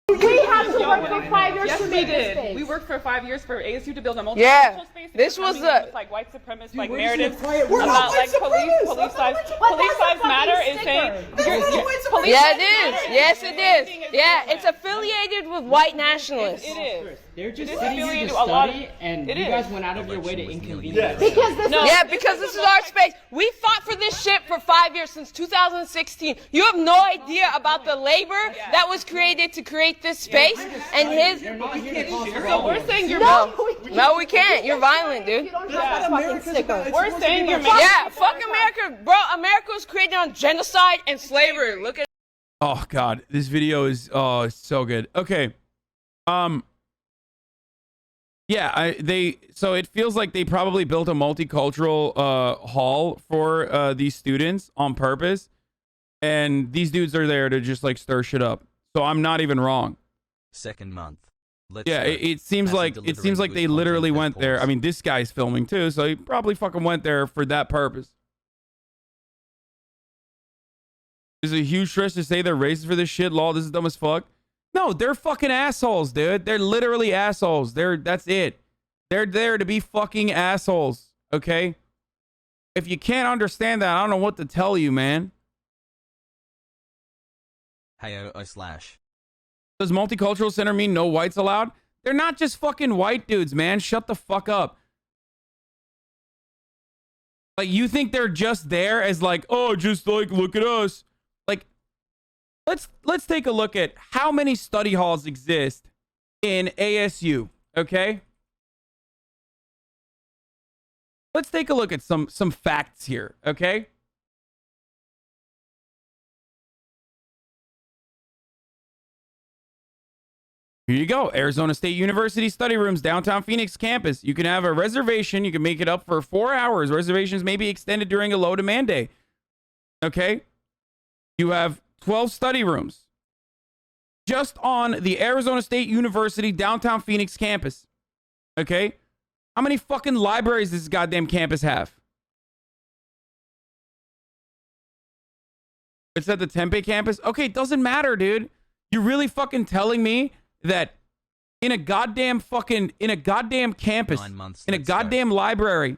We have to work for 5 years Yes, to we make this did. space. We worked for 5 years for ASU to build a multicultural Yeah. space. This You're was coming in the- with, like, white supremacist like we're just narratives gonna play it. We're not about white like police supremacists. lives. But Police that's a lives matter fucking is saying sticker. you're- not you're- white police Yeah, lives it is. matter Yes, saying it is. everything Yeah, different. it's affiliated with white nationalists. It is. They're just It is sitting here affiliated to to a lot of- study, and it you is. guys went out of your way to Election was nearly inconvenience. over. Because this No. is Yeah, because this is our space. We fought for this shit for 5 years, since 2016. You have no idea about the labor that was created to create this space and his. They're not here to cause So trouble. we're saying you're No, we can't. You're violent, You dude. don't have that fucking sticker. we're saying you're making Yeah, fuck America, bro. America was created on genocide and slavery. Look at. Oh God, this video is it's so good. Okay, yeah, so it feels like they probably built a multicultural hall for these students on purpose, and these dudes are there to just like stir shit up. So I'm not even wrong. Second month. Let's Yeah, go. it seems Hasn't like delivering they good literally content went that there. I pulls. mean, this guy's filming too, so he probably fucking went there for that purpose. Is it a huge stretch to say they're racist for this shit? Lol, this is dumb as fuck. No, they're fucking assholes, dude. They're literally assholes. That's it. They're there to be fucking assholes, okay? If you can't understand that, I don't know what to tell you, man. Hey, /. Does multicultural center mean no whites allowed? They're not just fucking white dudes, man. Shut the fuck up. Like, you think they're just there as like, oh, just like, look at us. Like, let's take a look at how many study halls exist in ASU, okay? Let's take a look at some facts here, okay? Here you go. Arizona State University study rooms, downtown Phoenix campus. You can have a reservation. You can make it up for 4 hours. Reservations may be extended during a low demand day. Okay. You have 12 study rooms just on the Arizona State University downtown Phoenix campus. Okay. How many fucking libraries does this goddamn campus have? It's at the Tempe campus. Okay. It doesn't matter, dude. You're really fucking telling me that in a goddamn campus, 9 months, in a let's goddamn library,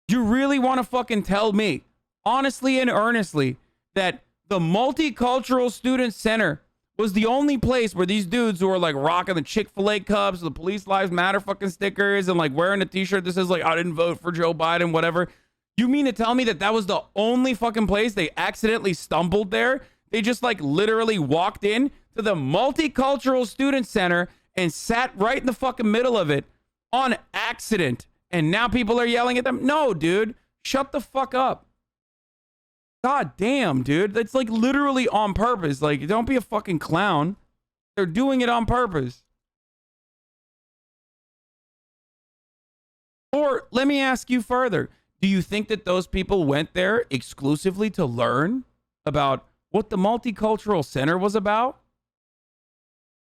you really want to fucking tell me, honestly and earnestly, that the Multicultural Student Center was the only place where these dudes who are like rocking the Chick-fil-A cups, the Police Lives Matter fucking stickers, and like wearing a t-shirt that says like, I didn't vote for Joe Biden, whatever. You mean to tell me that that was the only fucking place they accidentally stumbled there? They just like literally walked in to the Multicultural Student Center and sat right in the fucking middle of it on accident. And now people are yelling at them. No, dude, shut the fuck up. God damn, dude. That's like literally on purpose. Like, don't be a fucking clown. They're doing it on purpose. Or let me ask you further. Do you think that those people went there exclusively to learn about what the Multicultural Center was about?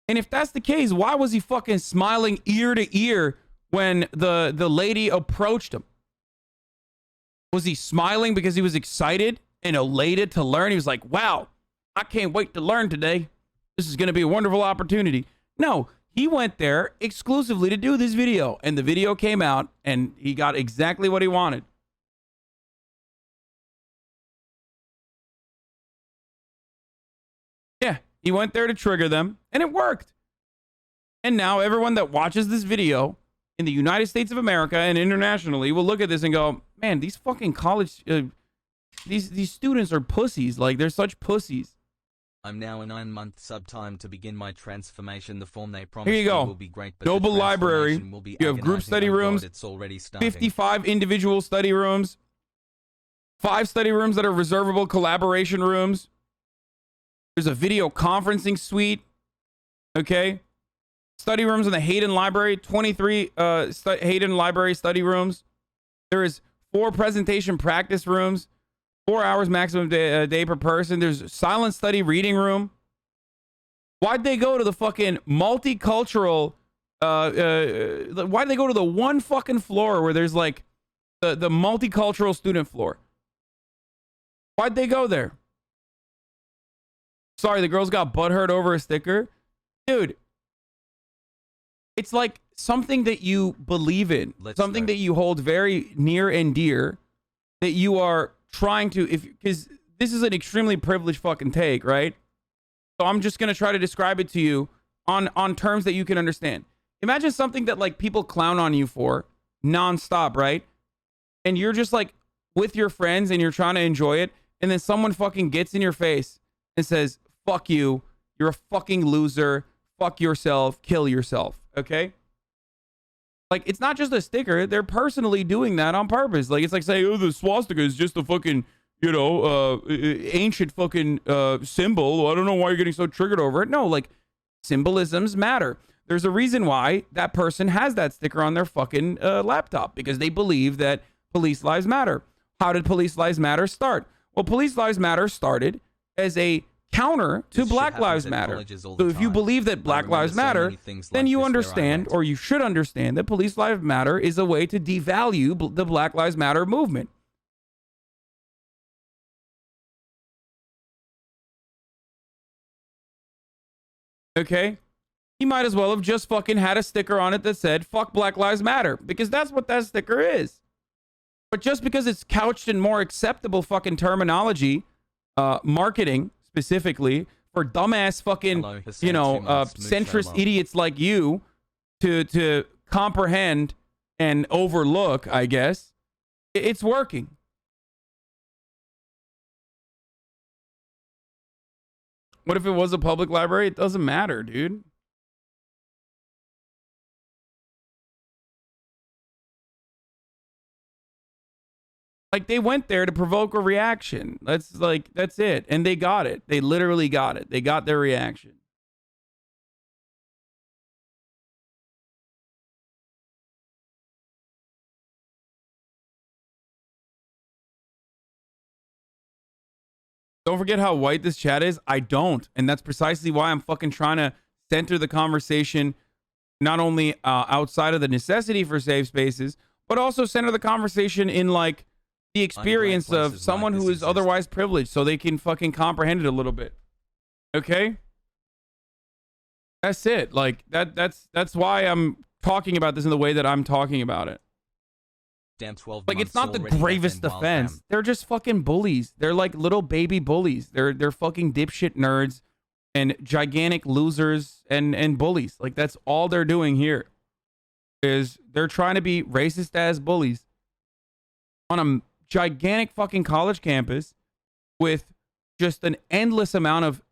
And if that's the case, why was he fucking smiling ear to ear when the lady approached him? Was he smiling because he was excited and elated to learn? He was like, wow, I can't wait to learn today. This is going to be a wonderful opportunity. No, he went there exclusively to do this video. And the video came out and he got exactly what he wanted. Yeah, he went there to trigger them, and it worked. And now everyone that watches this video in the United States of America and internationally will look at this and go, man, these fucking college, these students are pussies. Like, they're such pussies. I'm now a 9-month sub time to begin my transformation. The form they promised Here you go. will be great, but Noble the Library. transformation will be You have group agonizing. study Oh God, rooms, it's already starting. 55 individual study rooms, 5 study rooms that are reservable collaboration rooms. There's a video conferencing suite. Okay. Study rooms in the Hayden Library, 23 Hayden Library study rooms. There is 4 presentation practice rooms, 4 hours maximum day per person. There's silent study reading room. Why'd they go to the fucking multicultural? Why'd they go to the one fucking floor where there's like the multicultural student floor? Why'd they go there? Sorry, the girls got butthurt over a sticker. Dude, it's like something that you believe in, something that you hold very near and dear, that you are trying to, because this is an extremely privileged fucking take, right? So I'm just going to try to describe it to you on terms that you can understand. Imagine something that like people clown on you for nonstop, right? And you're just like with your friends and you're trying to enjoy it. And then someone fucking gets in your face and says, fuck you. You're a fucking loser. Fuck yourself. Kill yourself. Okay? Like, it's not just a sticker. They're personally doing that on purpose. Like, it's like saying, oh, the swastika is just a fucking, you know, ancient fucking symbol. I don't know why you're getting so triggered over it. No, like, symbolisms matter. There's a reason why that person has that sticker on their fucking laptop, because they believe that police lives matter. How did police lives matter start? Well, police lives matter started as a counter to Black Lives Matter. So if you believe that Black Lives Matter, then you understand, or you should understand, that police lives matter is a way to devalue the Black Lives Matter movement. Okay? He might as well have just fucking had a sticker on it that said, fuck Black Lives Matter, because that's what that sticker is. But just because it's couched in more acceptable fucking terminology, marketing specifically, for dumbass fucking, you know, centrist idiots like you to comprehend and overlook, I guess, it's working. What if it was a public library? It doesn't matter, dude. Like, they went there to provoke a reaction. That's it. And they got it. They literally got it. They got their reaction. Don't forget how white this chat is. I don't. And that's precisely why I'm fucking trying to center the conversation not only outside of the necessity for safe spaces, but also center the conversation in like the experience of someone who is otherwise privileged so they can fucking comprehend it a little bit. Okay? That's it. Like that's why I'm talking about this in the way that I'm talking about it. Damn 12 Like it's months not the already, gravest nothing, wild offense. fam. They're just fucking bullies. They're like little baby bullies. They're fucking dipshit nerds and gigantic losers and bullies. Like that's all they're doing here. Is they're trying to be racist as bullies on a gigantic fucking college campus with just an endless amount of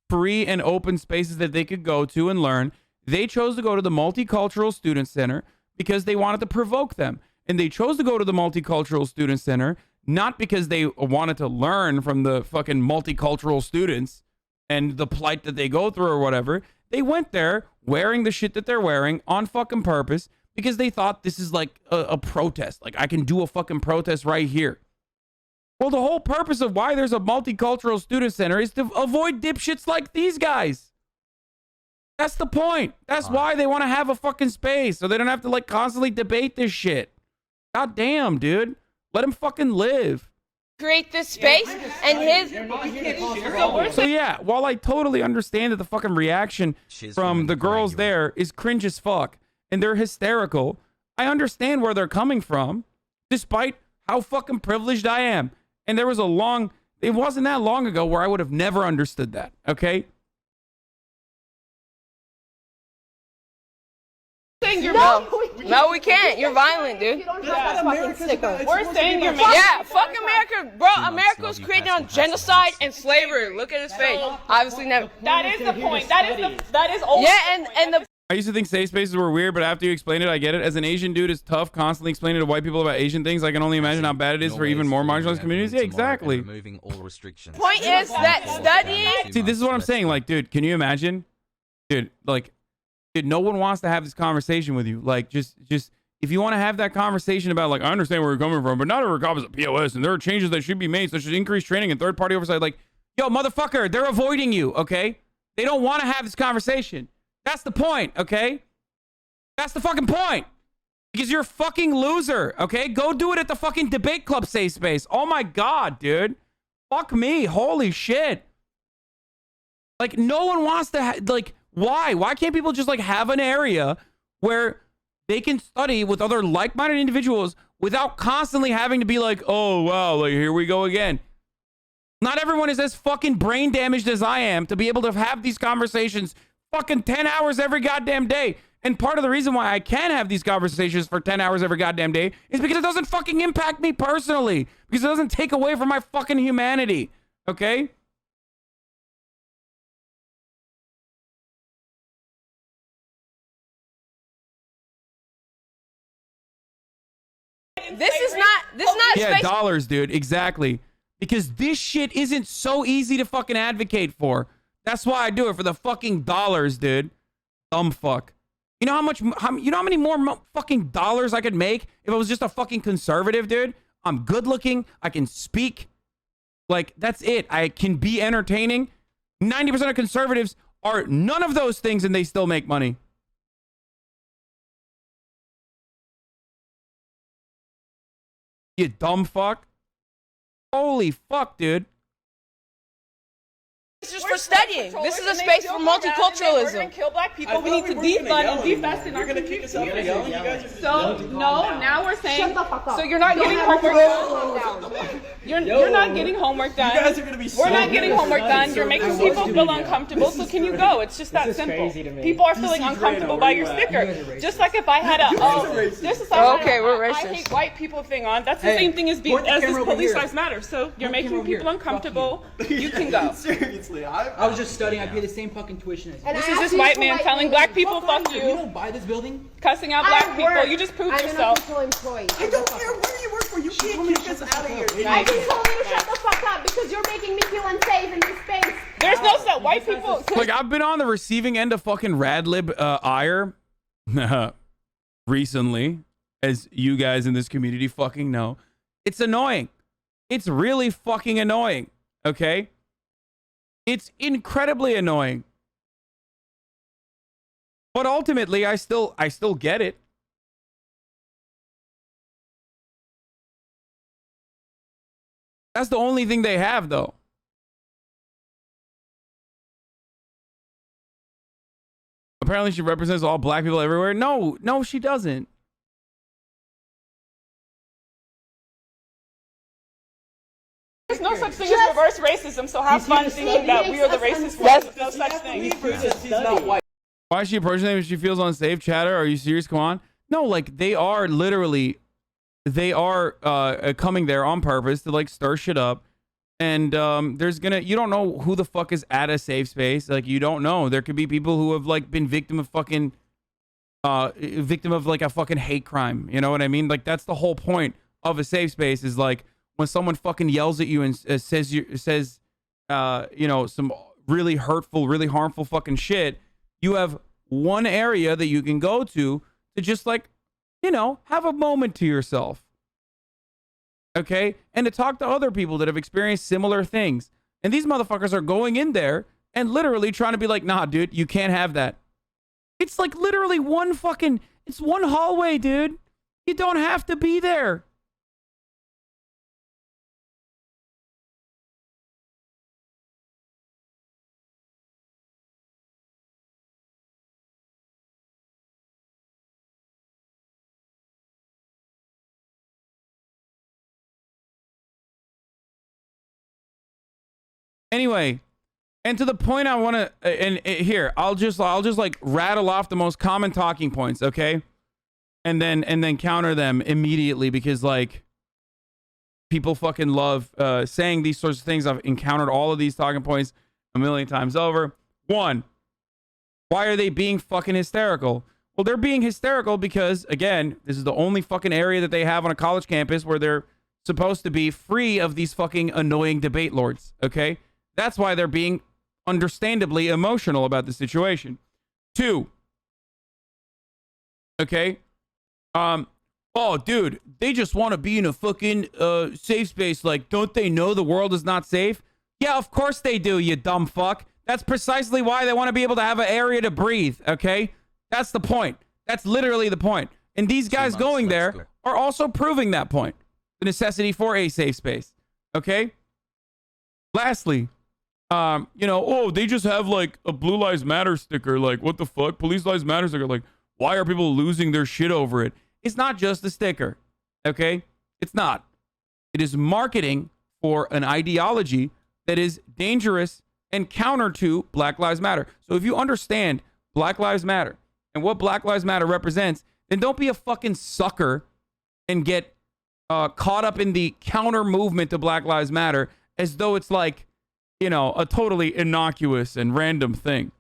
free and open spaces that they could go to and learn. They chose to go to the Multicultural Student Center because they wanted to provoke them. And they chose to go to the Multicultural Student Center not because they wanted to learn from the fucking multicultural students and the plight that they go through or whatever. They went there wearing the shit that they're wearing on fucking purpose because they thought this is like a protest. Like I can do a fucking protest right here. Well, the whole purpose of why there's a Multicultural Student Center is to avoid dipshits like these guys. That's the point. That's why they want to have a fucking space so they don't have to like constantly debate this shit. God damn, dude. Let him fucking live. Create this space and his. So yeah, while I totally understand that the fucking reaction from the girls there is cringe as fuck and they're hysterical, I understand where they're coming from, despite how fucking privileged I am. And there was it wasn't that long ago where I would have never understood that, okay? No, we can't. You're violent, dude. You don't have a fucking sticker. We're saying you're Yeah, fuck America, bro. America was created on genocide and slavery. Look at his face. Obviously never. That is the point. That is always. Yeah, and the. I used to think safe spaces were weird, but after you explain it, I get it. As an Asian dude, it's tough constantly explaining to white people about Asian things. I can only imagine how bad it is for even more marginalized communities. Yeah, exactly. Removing all restrictions. Point is that studying. See, this is what I'm saying. Like, dude, can you imagine? Dude, no one wants to have this conversation with you. Like, just if you want to have that conversation about, like, I understand where you're coming from, but not every cop is a POS, and there are changes that should be made, such as increased training and third-party oversight. Like, yo, motherfucker, they're avoiding you, okay? They don't want to have this conversation. That's the point, okay? That's the fucking point. Because you're a fucking loser, okay? Go do it at the fucking debate club safe space. Oh my God, dude. Fuck me. Holy shit. Like, no one wants to, why? Why can't people just, have an area where they can study with other like-minded individuals without constantly having to be like, oh, wow, here we go again. Not everyone is as fucking brain damaged as I am to be able to have these conversations fucking 10 hours every goddamn day. And part of the reason why I can have these conversations for 10 hours every goddamn day is because it doesn't fucking impact me personally. Because it doesn't take away from my fucking humanity. Okay? This is not Yeah, space. dollars, dude. Exactly. Because this shit isn't so easy to fucking advocate for. That's why I do it, for the fucking dollars, dude. Dumb fuck. You know how many more fucking dollars I could make if I was just a fucking conservative, dude? I'm good looking. I can speak. Like, that's it. I can be entertaining. 90% of conservatives are none of those things and they still make money. You dumb fuck. Holy fuck, dude. This is for studying. This is a space for We're gonna multiculturalism. kill black people. We need to defund and defest in our community. So no, now we're saying. Shut the fuck up. So you're not getting homework done. You're not getting homework done. You guys are gonna be so We're not getting homework done. so You're making so people feel stupid. uncomfortable. So can you go? It's just that simple. People are feeling uncomfortable by your sticker. Just like if I had Okay, we're I racist. hate white people thing on. That's the same thing as point the this camera over police here. lives matter. So you're Point the making camera over people here. uncomfortable. Fuck You can go. Seriously, I was just studying. I pay the same fucking tuition as you. And This I is asked this you white for man telling black people fuck You you, don't buy this building. cussing out I black people. work. You just proved I'm an yourself. official employee. I don't care where you work for. You can't kick us out of here. I just told you to shut the fuck up because you're making me feel unsafe in this space. There's no set. White people. Like, I've been on the receiving end of fucking Radlib ire recently, as you guys in this community fucking know. It's annoying. It's really fucking annoying, okay? It's incredibly annoying. But ultimately, I still get it. That's the only thing they have, though. Apparently, she represents all black people everywhere. No, she doesn't. There's no such thing as reverse racism, so have fun thinking that we are the racist ones. There's no such thing. He's not white. Why is she approaching them if she feels unsafe? Chatter, are you serious? Come on. No, like, they are literally, coming there on purpose to, like, stir shit up. And you don't know who the fuck is at a safe space. Like, you don't know. There could be people who have, like, been victim of like a fucking hate crime. You know what I mean? Like, that's the whole point of a safe space, is like when someone fucking yells at you and says some really hurtful, really harmful fucking shit. You have one area that you can go to just, like, have a moment to yourself. Okay? And to talk to other people that have experienced similar things. And these motherfuckers are going in there and literally trying to be like, nah, dude, you can't have that. It's like literally it's one hallway, dude. You don't have to be there. Anyway, and to the point I want to, here, I'll just like rattle off the most common talking points, okay? And then counter them immediately, because, like, people fucking love saying these sorts of things. I've encountered all of these talking points a million times over. 1, why are they being fucking hysterical? Well, they're being hysterical because, again, this is the only fucking area that they have on a college campus where they're supposed to be free of these fucking annoying debate lords, okay? That's why they're being understandably emotional about the situation. 2, okay? Oh, dude, they just want to be in a fucking safe space. Like, don't they know the world is not safe? Yeah, of course they do, you dumb fuck. That's precisely why they want to be able to have an area to breathe, okay? That's the point. That's literally the point. And these guys going there are also proving that point. The necessity for a safe space, okay? Lastly, they just have, like, a Blue Lives Matter sticker. Like, what the fuck? Police Lives Matter sticker. Like, why are people losing their shit over it? It's not just a sticker, okay? It's not. It is marketing for an ideology that is dangerous and counter to Black Lives Matter. So if you understand Black Lives Matter and what Black Lives Matter represents, then don't be a fucking sucker and get caught up in the counter movement to Black Lives Matter as though it's like, a totally innocuous and random thing.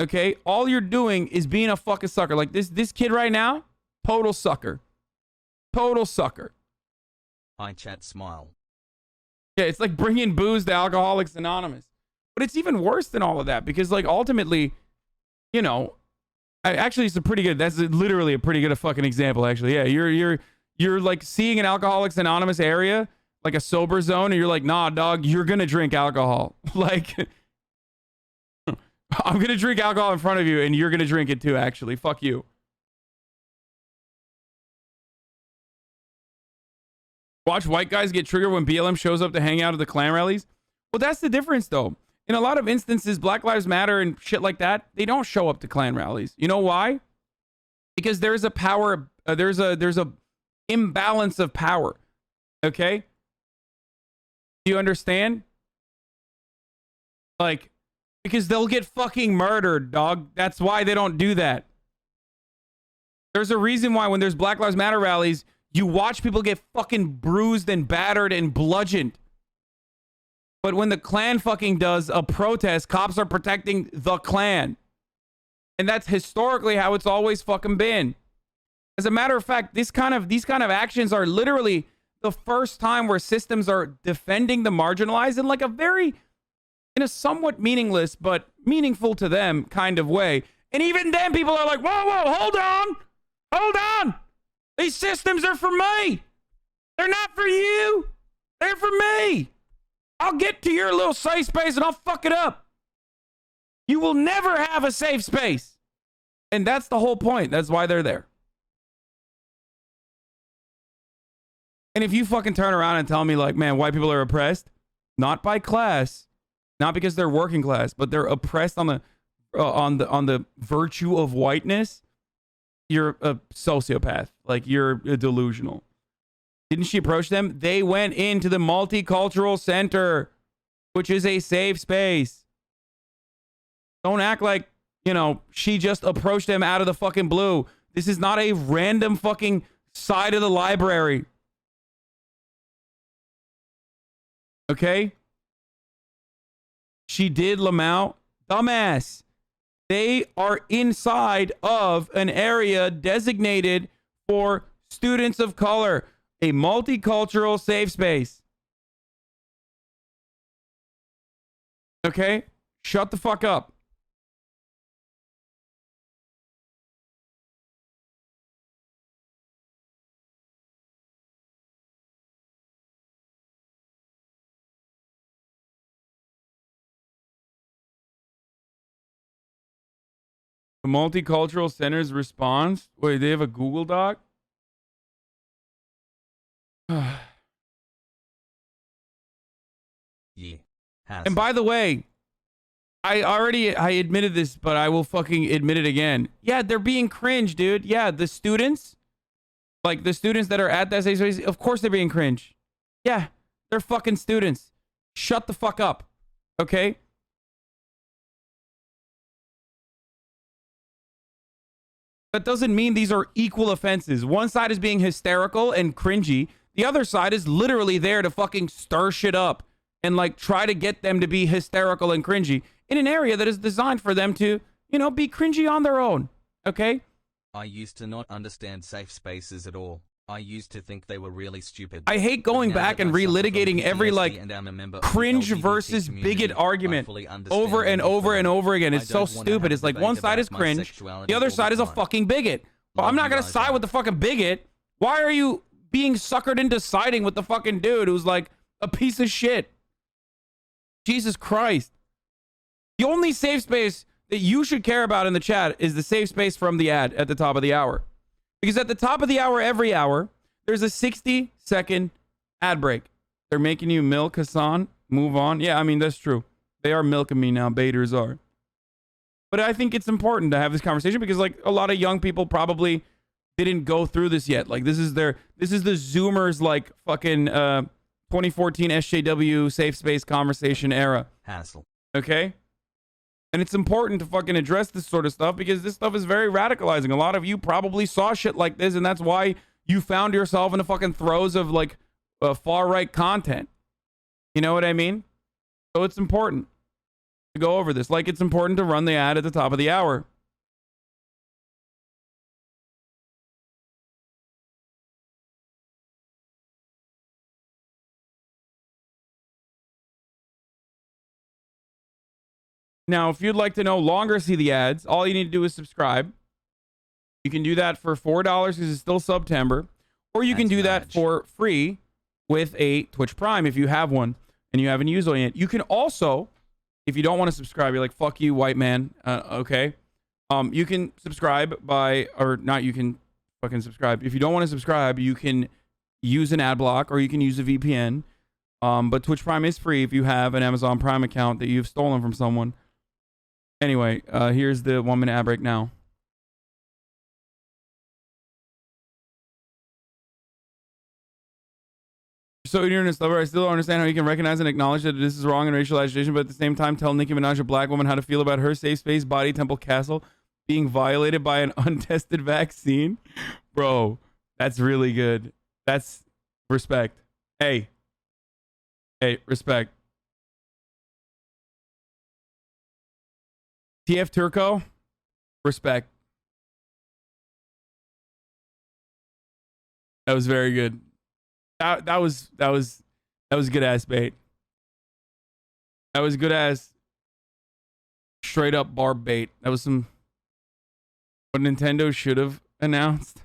Okay? All you're doing is being a fucking sucker. Like this kid right now, total sucker. Total sucker. I chat smile. Yeah, it's like bringing booze to Alcoholics Anonymous. But it's even worse than all of that, because, like, ultimately, actually, it's that's literally a pretty good fucking example, actually. Yeah, you're like seeing an Alcoholics Anonymous area, like a sober zone, and you're like, nah, dog, you're gonna drink alcohol. Like, I'm gonna drink alcohol in front of you, and you're gonna drink it too, actually. Fuck you. Watch white guys get triggered when BLM shows up to hang out at the Klan rallies. Well, that's the difference, though. In a lot of instances, Black Lives Matter and shit like that, they don't show up to Klan rallies. You know why? Because there's a power, there's a imbalance of power. Okay? Do you understand? Like, because they'll get fucking murdered, dog. That's why they don't do that. There's a reason why when there's Black Lives Matter rallies, you watch people get fucking bruised and battered and bludgeoned. But when the Klan fucking does a protest, cops are protecting the Klan. And that's historically how it's always fucking been. As a matter of fact, these kind of actions are literally the first time where systems are defending the marginalized in like in a somewhat meaningless but meaningful to them kind of way. And even then people are like, whoa, hold on. These systems are for me. They're not for you. They're for me. I'll get to your little safe space and I'll fuck it up. You will never have a safe space. And that's the whole point. That's why they're there. And if you fucking turn around and tell me like, man, white people are oppressed, not by class, not because they're working class, but they're oppressed on the virtue of whiteness, you're a sociopath. Like, you're delusional. Didn't she approach them? They went into the Multicultural Center, which is a safe space. Don't act like, you know, she just approached them out of the fucking blue. This is not a random fucking side of the library. Okay? She did Lamau. Dumbass. They are inside of an area designated for students of color. A multicultural safe space. Okay? Shut the fuck up. The Multicultural Center's response? Wait, they have a Google Doc? Yeah. And by the way, I admitted this, but I will fucking admit it again. Yeah, they're being cringe, dude. Yeah, the students, like the students that are at that safe space, of course they're being cringe. Yeah, they're fucking students. Shut the fuck up. Okay? That doesn't mean these are equal offenses. One side is being hysterical and cringy. The other side is literally there to fucking stir shit up and like try to get them to be hysterical and cringy in an area that is designed for them to, you know, be cringy on their own. Okay? I used to not understand safe spaces at all. I used to think they were really stupid. I hate going back and relitigating every like cringe versus bigot argument over and over and over again. It's so stupid. It's like one side is cringe, the other side is a fucking bigot. Well, I'm not gonna side with the fucking bigot. Why are you being suckered into siding with the fucking dude who's like a piece of shit? Jesus Christ. The only safe space that you should care about in the chat is the safe space from the ad at the top of the hour. Because at the top of the hour, every hour, there's a 60-second ad break. They're making you milk, Hasan. Move on. Yeah, I mean, that's true. They are milking me now. Baiters are. But I think it's important to have this conversation because, like, a lot of young people probably didn't go through this yet. Like, this is the Zoomers, like, fucking 2014 SJW safe space conversation era. Hassle. Okay? And it's important to fucking address this sort of stuff because this stuff is very radicalizing. A lot of you probably saw shit like this, and that's why you found yourself in the fucking throes of like far-right content. You know what I mean? So it's important to go over this. Like it's important to run the ad at the top of the hour. Now, if you'd like to no longer see the ads, all you need to do is subscribe. You can do that for $4 because it's still September. Or you can do that for free with a Twitch Prime if you have one and you haven't used it yet. You can also, if you don't want to subscribe, you're like, fuck you, white man. Okay. You can subscribe by, or not, you can fucking subscribe. If you don't want to subscribe, you can use an ad block or you can use a VPN. But Twitch Prime is free if you have an Amazon Prime account that you've stolen from someone. Anyway, here's the 1 minute ad break now. So ignorant lover, I still don't understand how you can recognize and acknowledge that this is wrong in racial agitation, but at the same time tell Nicki Minaj, a black woman, how to feel about her safe space, body, temple, castle, being violated by an untested vaccine. Bro, that's really good. That's respect. Hey, respect. TF Turco, respect. That was very good. That was good ass bait. That was good ass straight up barb bait. That was some what Nintendo should have announced.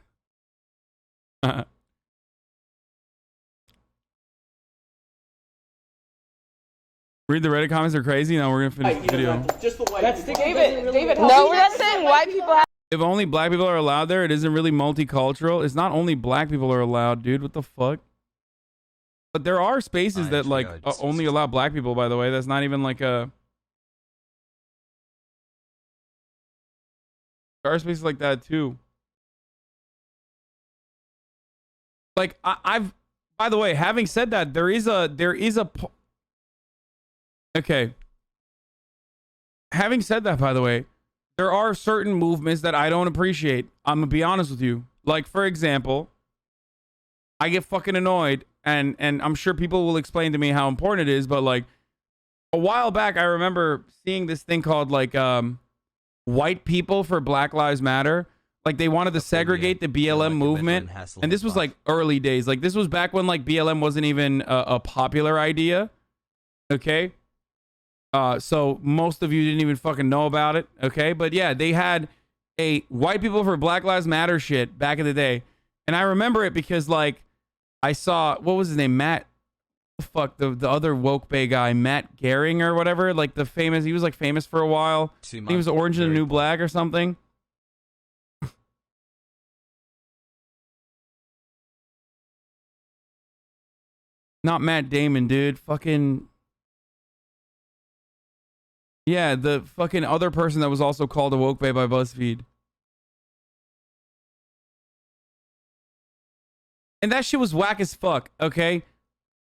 Read the Reddit comments are crazy. Now we're gonna finish the video. Just the white. That's people. David, no, we're not saying white people have. If only black people are allowed there, it isn't really multicultural. It's not only black people are allowed, dude. What the fuck? But there are spaces that like only allow black people. By the way, that's not even like a. There are spaces like that too. Like I've. By the way, having said that, there is a. Okay. Having said that, by the way, there are certain movements that I don't appreciate. I'm gonna be honest with you. Like, for example, I get fucking annoyed, and I'm sure people will explain to me how important it is, but like a while back, I remember seeing this thing called like white people for Black Lives Matter. Like they wanted to segregate the BLM movement, and this was like early days. Like this was back when like BLM wasn't even a popular idea. Okay. So most of you didn't even fucking know about it. Okay. But yeah, they had a white people for Black Lives Matter shit back in the day. And I remember it because like I saw, what was his name? Matt, fuck, the other woke bay guy, Matt Gehring or whatever. Like the famous, he was like famous for a while. He was Orange and the New Black or something. Not Matt Damon, dude. Fucking. Yeah, the fucking other person that was also called a woke bae by BuzzFeed. And that shit was whack as fuck, okay?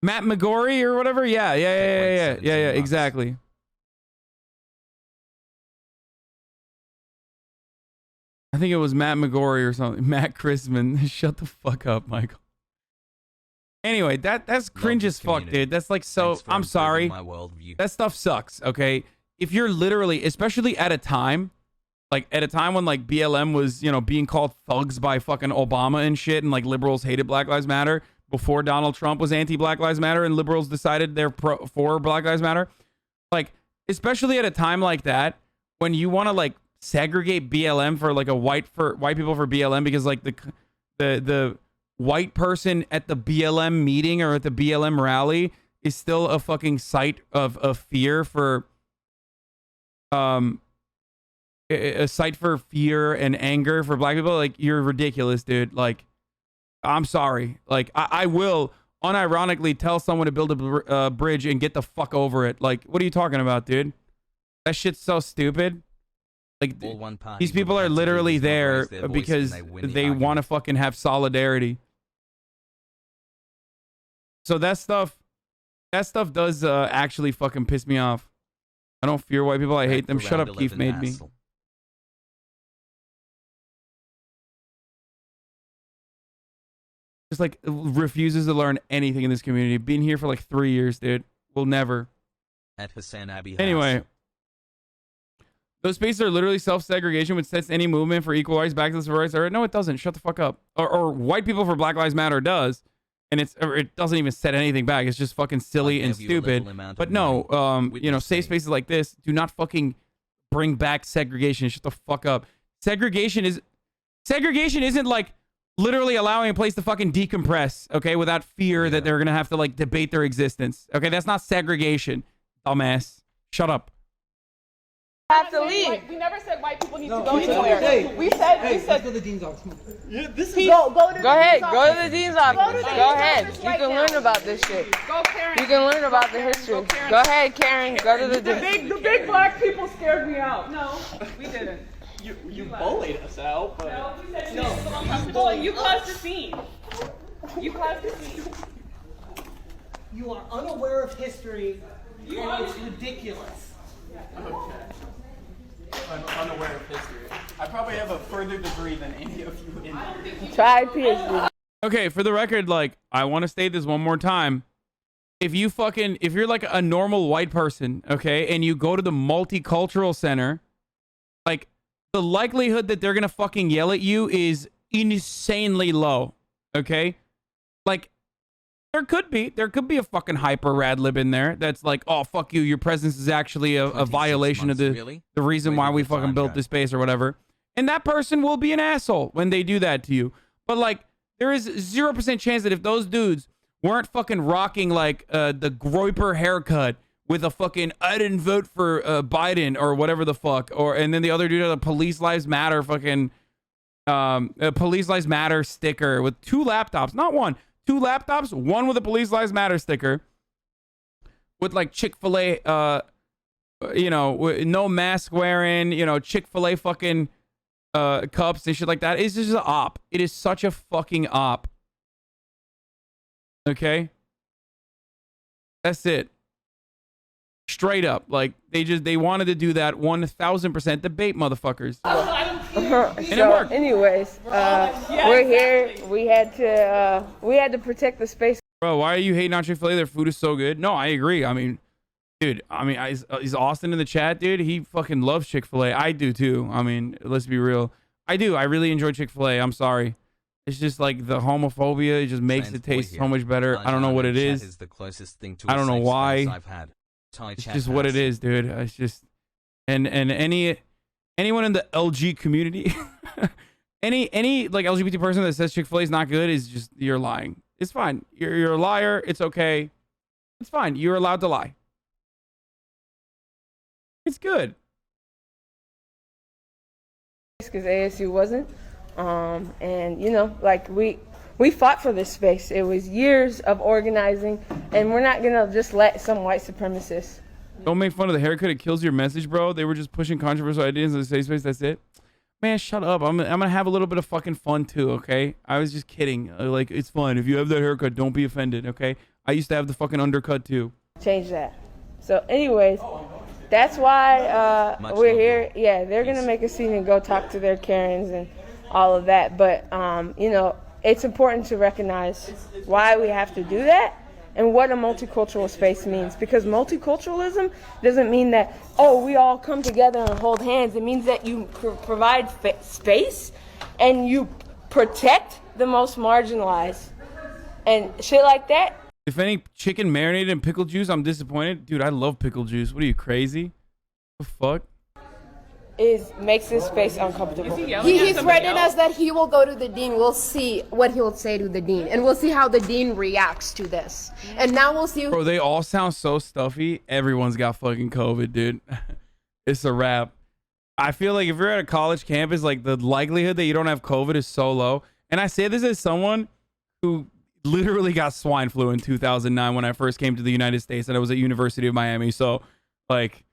Matt McGorry or whatever? Yeah, exactly. I think it was Matt McGorry or something. Matt Chrisman. Shut the fuck up, Michael. Anyway, that's cringe as fuck, dude. That's like so. I'm sorry. That stuff sucks, okay? If you're literally, especially at a time, like at a time when like BLM was, you know, being called thugs by fucking Obama and shit, and like liberals hated Black Lives Matter before Donald Trump was anti-Black Lives Matter and liberals decided they're for Black Lives Matter. Like, especially at a time like that, when you want to like segregate BLM for like white people for BLM because like the white person at the BLM meeting or at the BLM rally is still a fucking site of fear for a site for fear and anger for black people. Like, you're ridiculous, dude. Like, I'm sorry. Like, I will unironically tell someone to build a bridge and get the fuck over it. Like, what are you talking about, dude? That shit's so stupid. Like, these people are literally there because they want to fucking have solidarity. So that stuff does actually fucking piss me off. I don't fear white people. I hate them. Shut up, Keith made me. Just like refuses to learn anything in this community. Been here for like 3 years, dude. Will never. At Hasan Anyway, those spaces are literally self-segregation, which sets any movement for equal rights back to the civil rights era. No, it doesn't. Shut the fuck up. Or white people for Black Lives Matter does. And it doesn't even set anything back. It's just fucking silly and stupid. But no, you know, safe spaces like this do not fucking bring back segregation. Shut the fuck up. Segregation isn't like literally allowing a place to fucking decompress, okay, without fear that they're gonna have to like debate their existence. Okay, that's not segregation, dumbass. Shut up. Have to leave. We never said white people need to go anywhere. We said go to the dean's office. Go ahead. Go to the dean's office. Go ahead. You can learn about this shit. Go, Karen. You can learn about the history. Go ahead, Karen. Go to the The big black people scared me out. No, we didn't. You bullied us out, but No, we said no. You caused the scene. You caused the scene. You are unaware of history, and it's ridiculous. okay. I'm unaware of history. I probably have a further degree than any of you in here. Tried PhD. Okay, for the record, like, I want to state this one more time. If you're like a normal white person, okay, and you go to the Multicultural Center, like, the likelihood that they're gonna fucking yell at you is insanely low, okay? Like, there could be a fucking hyper rad lib in there that's like, oh, fuck you, your presence is actually a violation of the reason why we fucking built this space or whatever. And that person will be an asshole when they do that to you. But like, there is 0% chance that if those dudes weren't fucking rocking like the Groiper haircut with a fucking I didn't vote for Biden or whatever the fuck, and then the other dude had a Police Lives Matter fucking a Police Lives Matter sticker with 2 laptops, not one, 2 laptops, one with a Police Lives Matter sticker, with like Chick-fil-A, no mask wearing, Chick-fil-A fucking cups and shit like that. It's just an op. It is such a fucking op. Okay, that's it. Straight up, like they wanted to do that 1000% debate, motherfuckers. So, anyways, we're here. We had to protect the space. Bro, why are you hating on Chick-fil-A? Their food is so good. No, I agree. I mean, dude, is Austin in the chat, dude? He fucking loves Chick-fil-A. I do too. I mean, let's be real. I do. I really enjoy Chick-fil-A. I'm sorry. It's just like the homophobia. It just makes it taste so much better. I don't know what it is. The closest thing to I don't know why. I've had. It's just what it is, dude. It's just, and anyone in the LG community, any like LGBT person that says Chick-fil-A is not good is just, you're lying. It's fine. You're a liar. It's okay. It's fine. You're allowed to lie. It's good. Because ASU wasn't, and like we fought for this space. It was years of organizing, and we're not gonna just let some white supremacists. Don't make fun of the haircut. It kills your message, bro. They were just pushing controversial ideas in the safe space. That's it. Man, shut up. I'm gonna have a little bit of fucking fun too, okay? I was just kidding. Like, it's fun. If you have that haircut, don't be offended, okay? I used to have the fucking undercut too. Change that. So, anyways, that's why we're here. Yeah, they're gonna make a scene and go talk to their Karens and all of that. But it's important to recognize why we have to do that and what a multicultural space means. Because multiculturalism doesn't mean that, we all come together and hold hands. It means that you provide space and you protect the most marginalized and shit like that. If any chicken marinated in pickle juice, I'm disappointed. Dude, I love pickle juice. What are you, crazy? The fuck? Makes this space uncomfortable. He threatened us that he will go to the dean. We'll see what he'll say to the dean, and we'll see how the dean reacts to this. And now we'll see. Bro, they all sound so stuffy. Everyone's got fucking COVID, dude. It's a wrap. I feel like if you're at a college campus, like the likelihood that you don't have COVID is so low. And I say this as someone who literally got swine flu in 2009 when I first came to the United States, and I was at University of Miami. So, like,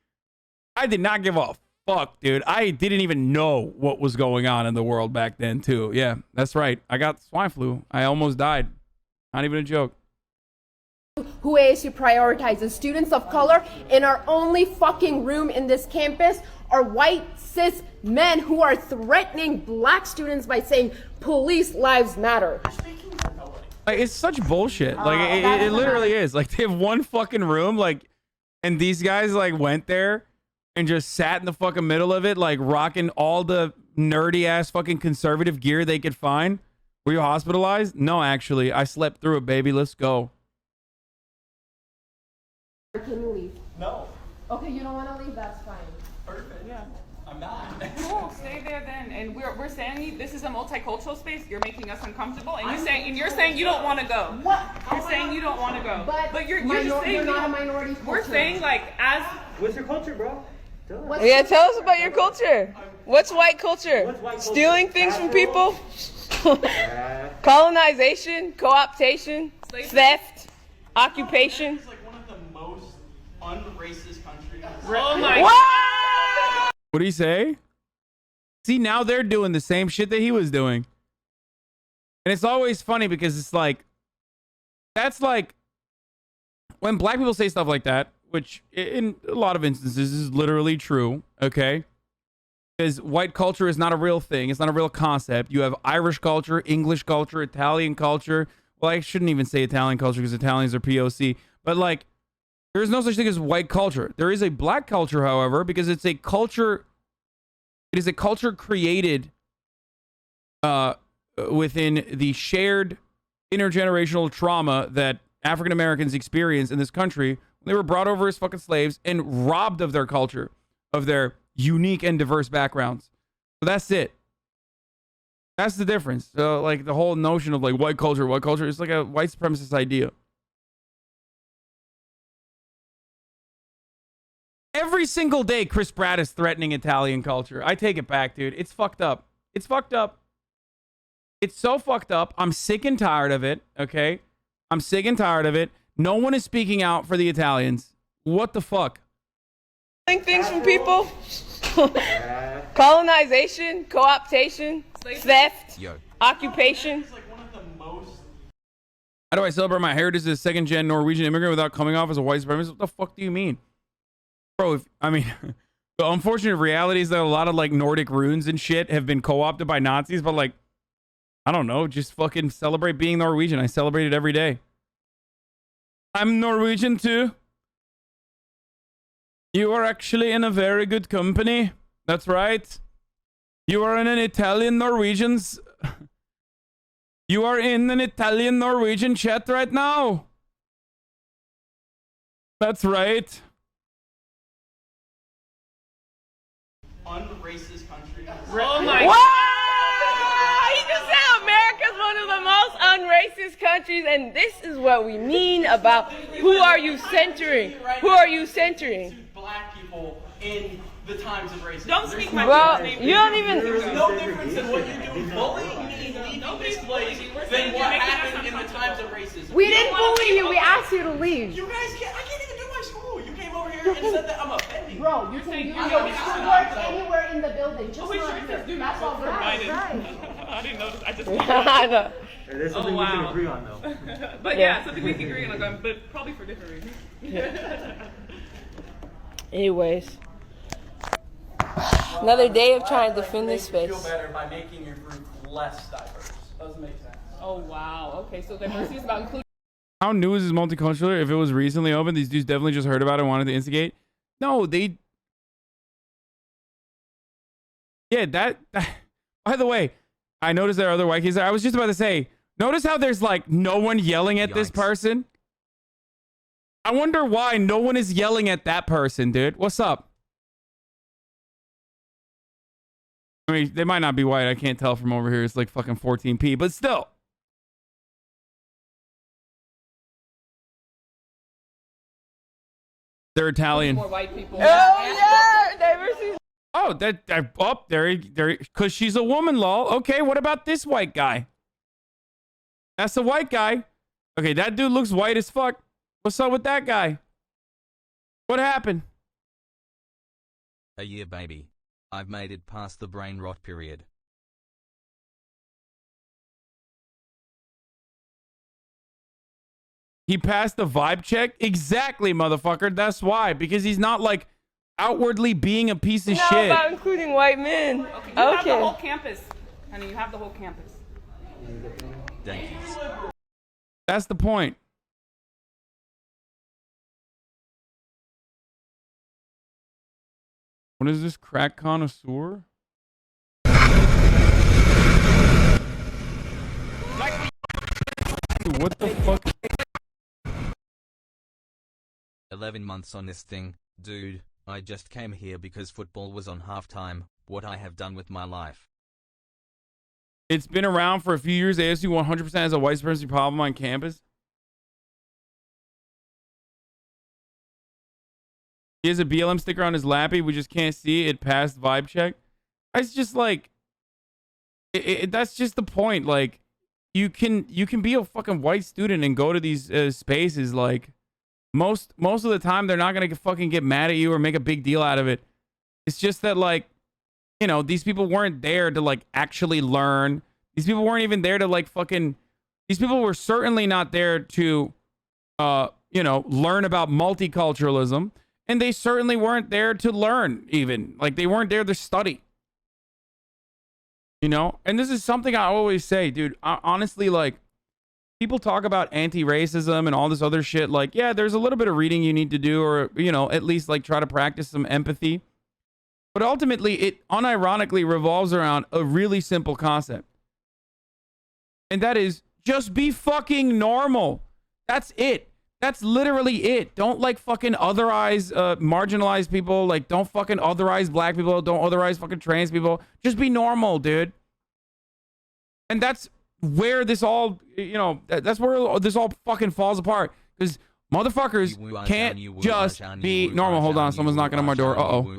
I did not give a fuck, dude. I didn't even know what was going on in the world back then, too. Yeah, that's right. I got swine flu. I almost died. Not even a joke. Who ASU prioritizes students of color, in our only fucking room in this campus are white cis men who are threatening black students by saying police lives matter. Like, it's such bullshit. Like, it literally is. Like, they have one fucking room, like, and these guys like went there and just sat in the fucking middle of it, like rocking all the nerdy ass fucking conservative gear they could find. Were you hospitalized? No, actually, I slept through it, baby. Let's go. Can you leave? No. Okay, you don't want to leave? That's fine. Perfect. Yeah. I'm not. Cool, stay there then. And we're saying this is a multicultural space. You're making us uncomfortable, and you're saying you don't want to go. What? You're saying you don't want to go. But you're just saying you're not a minority culture. We're saying like as. What's your culture, bro? Yeah, tell us about your culture. What's white culture? culture? Stealing things from people? Colonization, co-optation, theft, occupation. It's like one of the most unracist countries. Oh my What? What'd he say? See, now they're doing the same shit that he was doing. And it's always funny because it's like, that's like, when black people say stuff like that, which in a lot of instances is literally true, okay? Because white culture is not a real thing. It's not a real concept. You have Irish culture, English culture, Italian culture. Well, I shouldn't even say Italian culture because Italians are POC. But like, there is no such thing as white culture. There is a black culture, however, because it's a culture. It is a culture created within the shared intergenerational trauma that African Americans experience in this country. They were brought over as fucking slaves and robbed of their culture, of their unique and diverse backgrounds. So that's it. That's the difference. So like the whole notion of like white culture is like a white supremacist idea. Every single day, Chris Pratt is threatening Italian culture. I take it back, dude. It's fucked up. It's fucked up. It's so fucked up. I'm sick and tired of it, okay? I'm sick and tired of it. No one is speaking out for the Italians. What the fuck? Things from people. Colonization, co-optation, theft, occupation. How do I celebrate my heritage as a second-gen Norwegian immigrant without coming off as a white supremacist? What the fuck do you mean? Bro, the unfortunate reality is that a lot of like Nordic runes and shit have been co-opted by Nazis, but like, I don't know, just fucking celebrate being Norwegian. I celebrate it every day. I'm Norwegian too. You are actually in a very good company. That's right. You are in an Italian Norwegians. You are in an Italian Norwegian chat right now. That's right. Unracist country. Oh my Whoa! He just said America's one of the most unracist countries, and this is what we mean about who are you centering? Who are you centering? Black people in the times of racism. Don't speak my Bro, name. you don't even. There's no difference in what you do bullying me leaving this place than what happened in the times of racism. We didn't bully you. We asked you to leave. You guys can't. I can't even do my school. You came over here and said that I'm offending. Bro, you can do your schoolwork anywhere in the building. Just not here. That's all right. I didn't notice. I just. I know. There's something we can agree on, though. But yeah, something we can agree on, but probably for different reasons. Anyways, another day of trying to defend this space. Feel better by making your group less diverse. Doesn't make sense. Oh wow. Okay, so diversity is about inclusion. How new is this Multicultural? If it was recently open, these dudes definitely just heard about it and wanted to instigate. No, they... Yeah, that... By the way, I noticed there are other white kids there. I was just about to say, notice how there's like no one yelling at this person? I wonder why no one is yelling at that person, dude. What's up? I mean, they might not be white. I can't tell from over here. It's like fucking 14p, but still. They're Italian. More white people. Oh yeah, diversity. Oh, there, because she's a woman, lol. Okay, what about this white guy? That's a white guy. Okay, that dude looks white as fuck. What's up with that guy? What happened? A year, baby. I've made it past the brain rot period. He passed the vibe check? Exactly, motherfucker. That's why. Because he's not like outwardly being a piece of Not shit. about including white men. Okay, you have the whole campus. Honey, you have the whole campus. Thank you. That's the point. What is this, crack connoisseur? Dude, what the fuck? 11 months on this thing, dude. I just came here because football was on halftime. What I have done with my life. It's been around for a few years. ASU 100% has a white supremacy problem on campus. He has a BLM sticker on his lappy. We just can't see it past vibe check. It's just like, that's just the point. Like, you can be a fucking white student and go to these spaces. Like, most of the time, they're not gonna fucking get mad at you or make a big deal out of it. It's just that, like, you know, these people weren't there to like actually learn. These people weren't even there to like fucking. These people were certainly not there to, you know, learn about multiculturalism. And they certainly weren't there to learn, even. Like, they weren't there to study. You know? And this is something I always say, dude. Honestly, like, people talk about anti-racism and all this other shit. Like, yeah, there's a little bit of reading you need to do, or, you know, at least, like, try to practice some empathy. But ultimately, it unironically revolves around a really simple concept. And that is, just be fucking normal. That's it. That's literally it. Don't like fucking otherize marginalized people. Like, don't fucking otherize black people. Don't otherize fucking trans people. Just be normal, dude. And that's where this all, you know, that's where this all fucking falls apart. Because Motherfuckers can't just be normal. Hold on, someone's knocking on my door. Uh-oh.